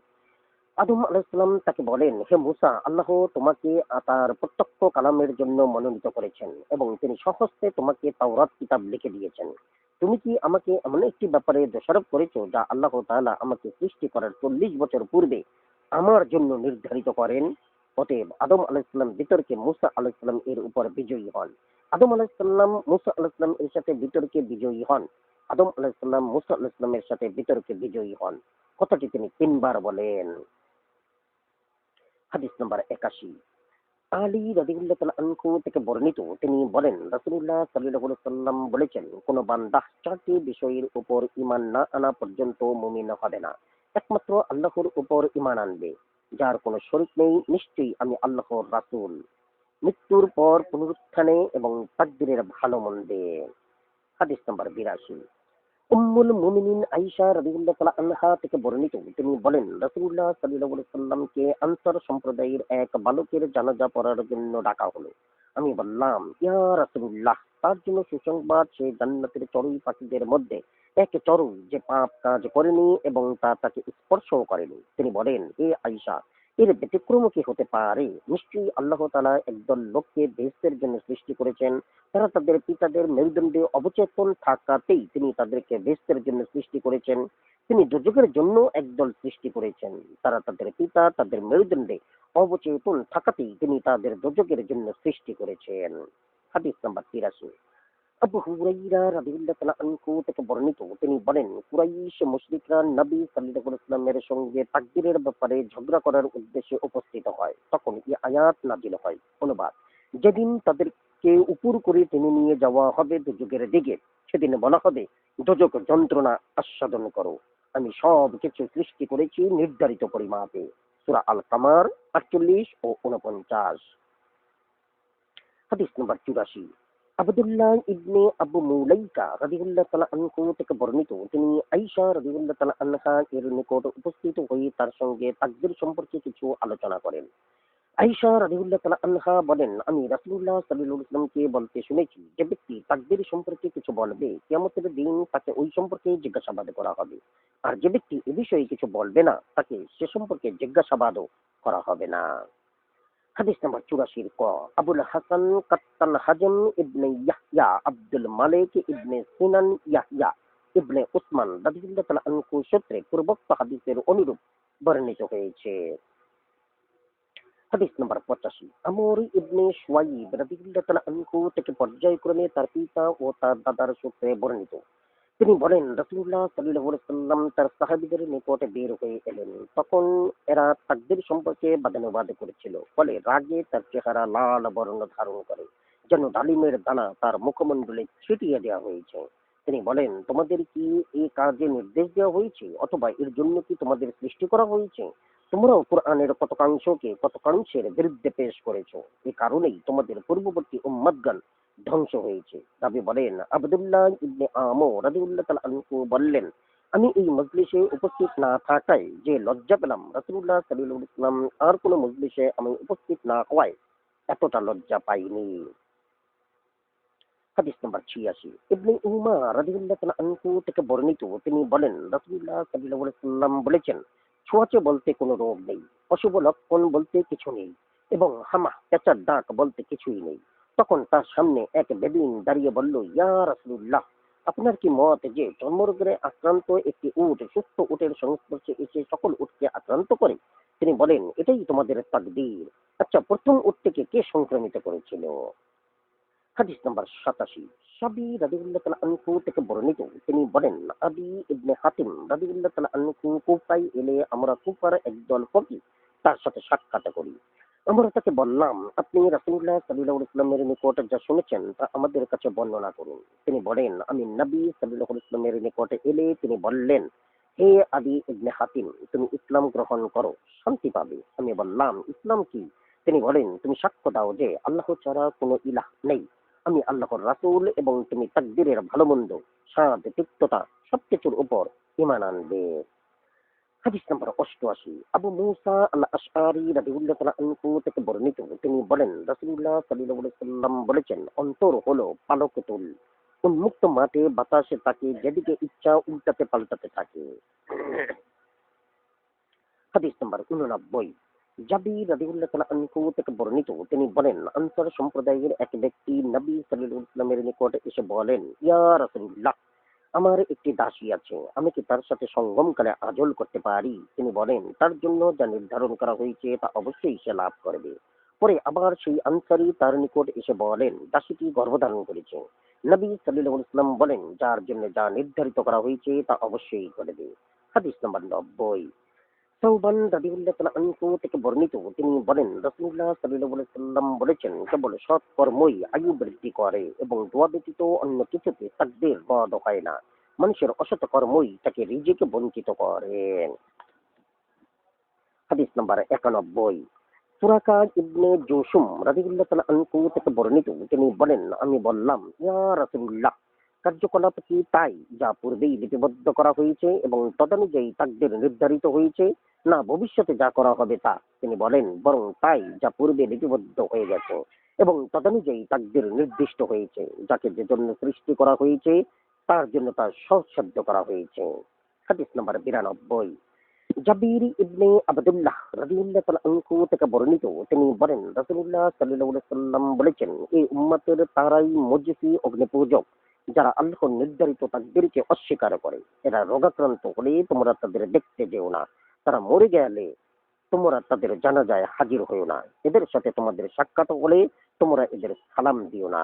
আদম আলাইহিস সালাম তাকে বলেন, হে মুসা, আল্লাহ তোমাকে তার প্রত্যক্ষ কালামের জন্য মনোনীত করেছেন এবং তিনি স্বহস্তে তোমাকে তাওরাত কিতাব লিখে দিয়েছেন। তুমি কি আমাকে এমন একটি ব্যাপারে দোষারোপ করেছো যা আল্লাহ তাআলা আমাকে সৃষ্টি করার 40 বছর পূর্বে আমার জন্য নির্ধারিত করেন? অতএব আদম আলাইহিস সালাম বিতর্কে মুসা আলাইহিস সালাম এর উপর বিজয়ী হন। আদম আলাইহিস সালাম মুসা আলাইহিস সালাম এর সাথে বিতর্কে বিজয়ী হন। আদম আলাইহিস সালাম মুসা আলাইহিস সালামের সাথে বিতর্কে বিজয়ী হন। কথাটি তিনি 3 বার বলেন। হাদিস নাম্বার ৮১। আলী রাদিয়াল্লাহু তাআলা আনহু থেকে বর্ণিত, তিনি বলেন, রাসূলুল্লাহ সাল্লাল্লাহু আলাইহি ওয়াসাল্লাম বলেছেন, কোন বান্দা 4টি বিষয়ের উপর ঈমান না আনা পর্যন্ত মুমিন হবে না। একমাত্র আল্লাহর উপর ঈমান আনবে, যার কোনো শরীক নেই, নিশ্চয়ই আমি আল্লাহর রাসূল, মৃত্যুর পর পুনরুত্থানে এবং তাকদীরের ভালো মন্দে। হাদিস নাম্বার ৮২। উম্মুল মুমিনিন আয়েশা রাদিয়াল্লাহু তাআলা আনহা থেকে বর্ণিত, তিনি বলেন, রাসূলুল্লাহ সাল্লাল্লাহু আলাইহি সাল্লামকে আনসার সম্প্রদায়ের এক বালকের জানাজা পড়ার জন্য ডাকা হলো। আমি বললাম, ইয়া রাসূলুল্লাহ, তার জন্য সুসংবাদ, সে জান্নাতের চড়ুই পাখিদের মধ্যে এক চড়ুই, যে পাপ কাজ করেনি এবং তা তাকে স্পর্শও করেনি। তিনি বলেন, হে আয়েশা, এর ব্যতিক্রম কি হতে পারে? নিশ্চয়ই আল্লাহ তাআলা একদল লোককে বেহেশতের জন্য সৃষ্টি করেছেন। তারা তাদের পিতাদের মেরুদণ্ডে অবচেতন থাকাতেই তিনি তাদেরকে বেহেশতের জন্য সৃষ্টি করেছেন। তিনি দোজখের জন্য একদল সৃষ্টি করেছেন। তারা তাদের পিতা তাদের মেরুদণ্ডে অবচেতন থাকাতেই তিনি তাদের দোজখের জন্য সৃষ্টি করেছেন। হাদিস নাম্বার ৮৩। আবু হুরাইরা রাদিয়াল্লাহু তাআলা আনহু থেকে বর্ণিত, তিনি বলেন, কুরাইশ মুশরিকরা নবী সাল্লাল্লাহু আলাইহি ওয়াসাল্লামের সঙ্গে তাকদীরের ব্যাপারে ঝগড়া করার উদ্দেশ্যে উপস্থিত হয়। তখন এই আয়াত নাযিল হয়। অনুবাদ: যেদিন তাদেরকে উপর করে টেনে নিয়ে যাওয়া হবে দোজখের দিকে, সেদিন বলা হবে, দোজখ যন্ত্রণা আস্বাদন করো। আমি সব কিছু সৃষ্টি করেছি নির্ধারিত পরিমাপে। সূরা আল কামার ৪৮ ও ৪৯। হাদিস নাম্বার ৮৪। আব্দুল্লাহ ইবনে আবু মুলাইকা রাদিয়াল্লাহু তাআলা আনহু থেকে বর্ণিত, তিনি আয়েশা রাদিয়াল্লাহু তাআলা আনহা এর নিকট উপস্থিত হয়ে তার সঙ্গে তাকদীর সম্পর্কে কিছু আলোচনা করেন। আয়েশা রাদিয়াল্লাহু তাআলা আনহা বলেন, আমি রাসূলুল্লাহ সাল্লাল্লাহু আলাইহি ওয়াসাল্লামকে বলতে শুনেছি, যে ব্যক্তি তাকদীর সম্পর্কে কিছু বলবে, কিয়ামতের দিন তাকে ওই সম্পর্কে জিজ্ঞাসাবাদ করা হবে। আর যে ব্যক্তি এ বিষয়ে কিছু বলবে না, তাকে সে সম্পর্কে জিজ্ঞাসাবাদও করা হবে না। হাদিস নাম্বার ৮৪ ক। আবুল হাসান কাত্তান হাজম ইবনে ইয়াহইয়া আব্দুল মালিক ইবনে সিনান ইয়াহইয়া ইবনে উসমান রাদিয়াল্লাহু তাআলা আনহু সূত্রে পূর্বোক্ত হাদিসের অনুরূপ বর্ণিত হয়েছে। হাদিস নাম্বার ৮৫। আমর ইবনে শুয়াইব রাদিয়াল্লাহু তাআলা আনহু থেকে পর্যায়ক্রমে তার পিতা ও তার দাদার সূত্রে বর্ণিত, তিনি বলেন, রাসূলুল্লাহ সাল্লাল্লাহু আলাইহি ওয়াসাল্লাম তার সাহাবীদের নিকটে বের হয়ে এলেন। তখন এরা তাকদীর সম্পর্কে বাদানুবাদ করেছিল। ফলে রাগে তার চেহারা লাল বর্ণ ধারণ করে, যেন ডালিমের দানা তার মুখমণ্ডলে ছিটিয়ে দেওয়া হয়েছে। তিনি বলেন, তোমাদের কি এই কাজে নির্দেশ দেওয়া হয়েছে, অথবা এর জন্য কি তোমাদের সৃষ্টি করা হয়েছে? তোমরাও কোরআনের কতকাংশকে কতকাংশের বিরুদ্ধে পেশ করেছো। এ কারণেই তোমাদের পূর্ববর্তী উম্মতগণ ধ্বংস হয়েছে। রাবী বলেন, আব্দুল্লাহ ইবনে আমর রাদিয়াল্লাহু তাআলা আনহু বললেন, আমি এই মজলিসে উপস্থিত না থাকায় যে লজ্জা পেলাম, রাসূলুল্লাহ সাল্লাল্লাহু আলাইহি ওয়াসাল্লাম আর কোন মজলিসে আমি উপস্থিত না হওয়ায় এতটা লজ্জা পাইনি। হাদিস নাম্বার ৮৬। ইবনে উমার রাদিয়াল্লাহু তাআলা আনহু থেকে বর্ণিত, তিনি বলেন, রাসূলুল্লাহ সাল্লাল্লাহু আলাইহি ওয়াসাল্লাম বলেছেন, ছোঁয়াচে বলতে কোনো রোগ নেই, অশুভ লক্ষণ বলতে কিছু নেই এবং হামা পেঁচার ডাক বলতে কিছুই নেই। তখন তার সামনে এক বেদুইন দাঁড়িয়ে বলল, ইয়া রাসূলুল্লাহ, আপনার কি মত যে চর্মরোগে আক্রান্ত একটি উট সুস্থ উটের সংস্পর্শে এসে সকল উটকে আক্রান্ত করে? তিনি বলেন, এটাই তোমাদের তাকদীর। আচ্ছা, প্রথম উটটিকে কে সংক্রমিত করেছিল? হাদিস নাম্বার 87। সাবি রাদিয়াল্লাহু তাআলা আনহু থেকে বর্ণিত, তিনি বলেন, আবি ইবনে হাতিম রাদিয়াল্লাহু তাআলা আনহু কুফায় এলে আমরা কুফার একদল ফকিহ তার সাথে সাক্ষাৎ করি। আমরা তাকে বললাম, আপনি রাসূলুল্লাহ সাল্লাল্লাহু আলাইহি ওয়াসাল্লামের নিকট যা শুনেছেন তা আমাদের কাছে বর্ণনা করুন। তিনি বলেন, আমি নবী সাল্লাল্লাহু আলাইহি ওয়াসাল্লামের নিকটে এলে তিনি বললেন, হে আদি ইবনে হাতিম, তুমি ইসলাম গ্রহণ করো, শান্তি পাবে। আমি বললাম, ইসলাম কি? তিনি বলেন, তুমি সাক্ষ্য দাও যে আল্লাহ ছাড়া কোনো ইলাহ নেই, আমি আল্লাহর রাসূল, এবং তুমি তাকদীরের ভালো মন্দ, স্বাদ তিক্ততা সবকিছুর উপর ঈমান আনবে। হাদিস নাম্বার 88। আবু মুসা আল আশআরী রাদিয়াল্লাহু তাআলা আনহু থেকে বর্ণিত, তিনি বলেন, রাসূলুল্লাহ সাল্লাল্লাহু আলাইহি ওয়াসাল্লাম বলেছেন, অন্তর হলো পালক তুল, উন্মুক্ত মাঠে বাতাসে তাকে যেদিকে ইচ্ছা উল্টাতে পাল্টাতে থাকে। হাদিস নাম্বার 89। জাবির রাদিয়াল্লাহু তাআলা আনহু থেকে বর্ণিত, তিনি বলেন, আনসার সম্প্রদায়ের এক ব্যক্তি নবী সাল্লাল্লাহু আলাইহি ওয়াসাল্লামের নিকট এসে বলেন, ইয়া রাসূলুল্লাহ, আমার একটি দাসী আছে, আমি কি তার সাথে সঙ্গমকালে আজল করতে পারি? তিনি বলেন, তার জন্য যা নির্ধারণ করা হয়েছে তা অবশ্যই সে লাভ করবে। পরে আবার সেই আনসারী তার নিকট এসে বলেন, দাসীটি গর্ভধারণ করেছে। নবী সাল্লাল্লাহু আলাইহি ওয়াসাল্লাম বলেন, যার জন্য যা নির্ধারিত করা হয়েছে তা অবশ্যই করবে। হাদিস নাম্বার 90। সাওবান রাদিয়াল্লাহু তাআলা আনহু থেকে বর্ণিত, তিনি বলেন, রাসূলুল্লাহ সাল্লাল্লাহু আলাইহি ওয়াসাল্লাম বলেছেন, কেবল সৎ কর্মই আয়ু বৃদ্ধি করে এবং দোয়া ব্যতীত অন্য কিছুতে তাকদীর বদ হয় না। মানুষের অসৎ কর্মই তাকে রিজিক বঞ্চিত করে। হাদিস নাম্বার 91। সুরাকা ইবনে জুশুম রাদিয়াল্লাহু তাআলা আনহু থেকে বর্ণিত, তিনি বলেন, আমি বললাম, ইয়া রাসূলুল্লাহ, কার্যকলাপ কি তাই যা পূর্বেই লিপিবদ্ধ করা হয়েছে এবং তদানুযায়ী তাকদীর নির্ধারিত হয়েছে, না ভবিষ্যতে যা করা হবে তা? তিনি বলেন, বরং তাই যা পূর্বে লিপিবদ্ধ হয়ে গেছে এবং তদানুযায়ী তাকদীর নির্দিষ্ট হয়েছে। যাকে যে জন্য সৃষ্টি করা হয়েছে তার জন্য তা সহজসাধ্য করা হয়েছে। হাদিস নাম্বার 92। জাবির ইবনে আবদুল্লাহ রাদিয়াল্লাহু তাআলা আনহু থেকে বর্ণিত, তিনি বলেন, রাসূলুল্লাহ সাল্লাল্লাহু আলাইহি ওয়াসাল্লাম বলেছেন, এই উম্মতের তারাই মজুসী অগ্নিপূজক, যারা আল্লাহর নির্ধারিত তাকদীরকে অস্বীকার করে। এরা রোগাক্রান্ত হলে তোমরা তাদের দেখতে যেও না, তারা মরে গেলে তোমরা তাদের জানাজায় হাজির হইও না, এদের সাথে তোমাদের সাক্ষাৎ হলে তোমরা এদের সালাম দিও না।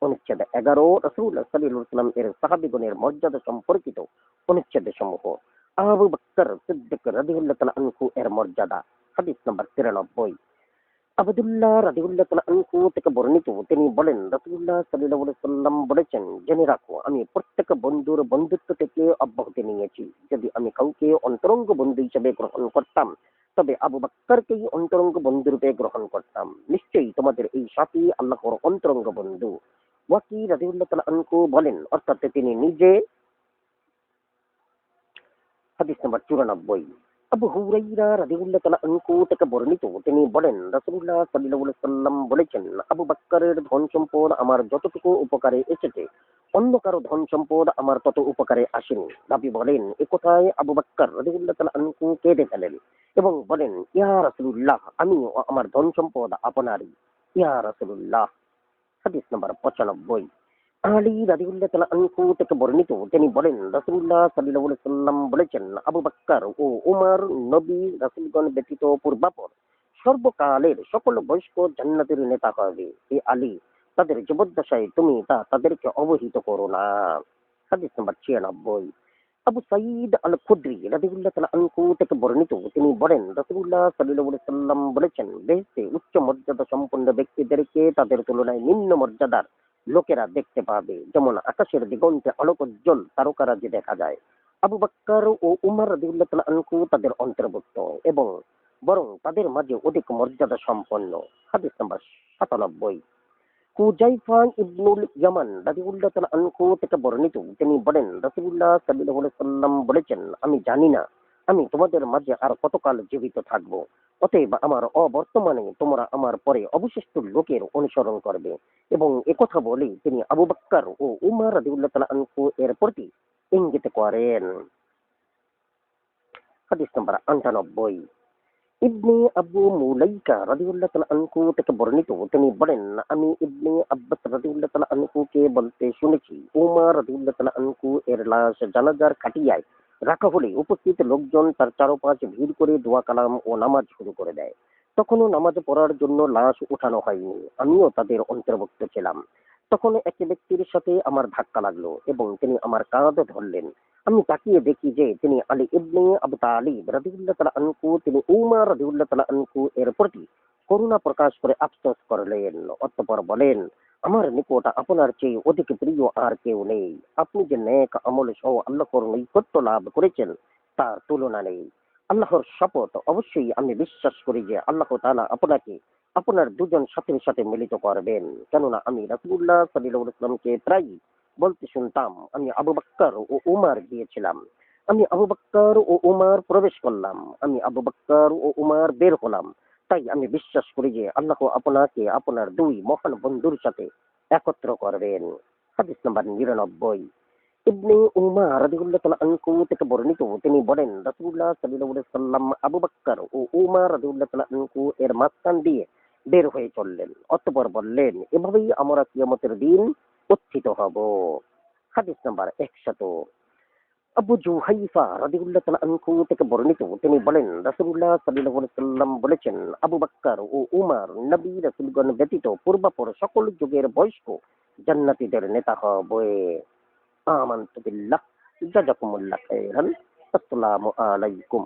অনুচ্ছেদ 11। রাসূলুল্লাহ সাল্লাল্লাহু আলাইহি ওয়াসাল্লাম এর সাহাবীগণের মর্যাদা সম্পর্কিত অনুচ্ছেদ সমূহ। আবু বকর সিদ্দিক রাদিয়াল্লাহু তাআলা আনহু এর মর্যাদা। হাদিস নাম্বার 93। আবদুল্লাহ রাদিয়াল্লাহু তাআলা আনহু থেকে বর্ণিত, তিনি বলেন, রাসূলুল্লাহ সাল্লাল্লাহু আলাইহি ওয়াসাল্লাম বলেছেন, জেনে রাখো, আমি প্রত্যেক বন্ধুর বন্ধুত্ব থেকে অব্যাহতি নিয়েছি। যদি আমি কাউকে অন্তরঙ্গ বন্ধু হিসেবে গ্রহণ করতাম তবে আবু বকরকেই অন্তরঙ্গ বন্ধুরূপে গ্রহণ করতাম। নিশ্চয়ই তোমাদের এই সাথী আল্লাহর অন্তরঙ্গ বন্ধু। ওয়াকি রাদিয়াল্লাহু তাআলা আনহু বলেন, অর্থাৎ তিনি নিজে। হাদিস নাম্বার 94। আবু হুরাইরা রাদিয়াল্লাহু তাআলা আনহু থেকে বর্ণিত, তিনি বলেন, রাসূলুল্লাহ সাল্লাল্লাহু আলাইহি ওয়াসাল্লাম বলেছেন, আবু বকরের ধন সম্পদ আমার যতটুকু উপকারে এসেছে অন্য কারো ধন সম্পদ আমার তত উপকারে আসেনি। নবী বলেন, এ কথায় আবু বকর রাদিয়াল্লাহু তাআলা আনহু কেঁদে ফেলেন এবং বলেন, ইয়া রাসূলুল্লাহ, আমি ও আমার ধন সম্পদ আপনারই। ইয়া রাসূলুল্লাহ। হাদিস নাম্বার 95। আলী রাদিয়াল্লাহু তাআলা আনহু থেকে বর্ণিত, তিনি বলেন, রাসূলুল্লাহ সাল্লাল্লাহু আলাইহি ওয়াসাল্লাম বলেছেন, আবু বকর ও উমর নবী রাসূলগণ ব্যতীত পূর্বাপর সর্বকালের সকল বয়স্ক জান্নাতের নেতা হবে। হে আলী, তাদের জীবদ্দশায় তুমি তা তাদেরকে অবহিত করো না। হাদিস নাম্বার 96। আবু সাঈদ আল খুদরি রাদিয়াল্লাহু তাআলা আনহু থেকে বর্ণিত, তিনি বলেন, রাসূলুল্লাহ সাল্লাল্লাহু আলাইহি ওয়াসাল্লাম বলেছেন, বেহেশতে উচ্চ মর্যাদা সম্পন্ন ব্যক্তিদেরকে তাদের তুলনায় নিম্ন মর্যাদার লোকেরা দেখতে পাবে, যেমন আকাশের দিগন্তে আলোকোজ্জ্বল তারকারাজি দেখা যায়। আবু বকর ও উমর রাদিয়াল্লাহু তাআলা আনহু তাদের অন্তর্ভুক্ত এবং বরং তাদের মাঝে অধিক মর্যাদা সম্পন্ন। হাদিস নাম্বার 97। হুযায়ফা ইবনুল ইয়ামান রাদিয়াল্লাহু তাআলা আনহু থেকে বর্ণিত, তিনি বলেন, রাসূলুল্লাহ সাল্লাল্লাহু আলাইহি ওয়াসাল্লাম বলেছেন, আমি জানি না আমি তোমাদের মাঝে আর কতকাল জীবিত থাকব। অতএব আমার অবর্তমানে তোমরা আমার পরে অবশিষ্ট লোকের অনুসরণ করবে। এবং একথা বলে তিনি আবু বকর ও উমর রাদিয়াল্লাহু তাআলা আনহু এর প্রতি ইঙ্গিত করেন। হাদিস নাম্বার 98। ইবনে আবু মুলাইকা রাদিয়াল্লাহু তাআলা আনহু থেকে বর্ণিত, তিনি বলেন, আমি ইবনে আব্বাস রাদিয়াল্লাহু তাআলা আনহুকে বলতে শুনেছি, উমর রাদিয়াল্লাহু তাআলা আনহু এর লাশ জানাজার খাটিয়ায় রাখা হলে উপস্থিত লোকজন তার চারপাশ ভিড় করে দোয়া কালাম ও নামাজ শুরু করে দেয়। তখনও নামাজ পড়ার জন্য লাশ উঠানো হয়নি। আমিও তাদের অন্তর্ভুক্ত ছিলাম। তখন এক ব্যক্তির সাথে আমার ধাক্কা লাগলো এবং তিনি আমার কাঁধ ধরলেন। আমি তাকিয়ে দেখি যে তিনি আলী ইবনে আবু তালিব রাদিয়াল্লাহু তাআলা আনহু, তিনি উমর রাদিয়াল্লাহু তাআলা আনহু এর প্রতি করুণা প্রকাশ করে আফসোস করলেন। অতঃপর বলেন, আমার নিকট আপনার চেয়ে অধিক প্রিয় আর কেউ নেই। আপনি যে নেক আমল সহ আল্লাহর নৈকট্য লাভ করেছেন তার তুলনা নেই। আল্লাহর শপথ, অবশ্যই আমি বিশ্বাস করি যে আল্লাহ তাআলা আপনাকে আপনার দুজন সাথীর সাথে মিলিত করবেন। কেননা আমি রাসূলুল্লাহ সাল্লাল্লাহু আলাইহি ওয়াসাল্লামকে প্রায় বলতে শুনতাম, আমি আবু বকর ও উমর গিয়েছিলাম, আমি আবু বকর ও উমর প্রবেশ করলাম, আমি আবু বকর ও উমর বের হলাম। তাই আমি বিশ্বাস করি যে আল্লাহ আপনাকে আপনার দুই মহান বন্ধুর সাথে একত্র করবেন। হাদিস নাম্বার 99। ইবনে উমর রাদিয়াল্লাহু তাআলা আনহু থেকে বর্ণিত, তিনি বলেন, রাসূলুল্লাহ সাল্লাল্লাহু আলাইহি ওয়াসাল্লাম আবু বকর ও উমর রাদিয়াল্লাহু তাআলা আনহু এর মাঝখান দিয়ে বের হয়ে চললেন। অতঃপর বললেন, এভাবেই আমরা কিয়ামতের দিন উত্থিত হব। হাদিস নাম্বার 100। আবু জুহাইফা রাদিয়াল্লাহু তাআলা আনহু থেকে বর্ণিত, তিনি বলেন, রাসূলুল্লাহ সাল্লাল্লাহু আলাইহি ওয়াসাল্লাম বলেছেন, আবু বকর ও উমর নবী রাসূলগণ ব্যতীত পূর্বাপর সকল যুগের বয়স্ক জান্নাতীদের নেতা হবে। আমানতু বিল্লাহ। জাযাকুমুল্লাহ খাইরান। আসসালামু আলাইকুম।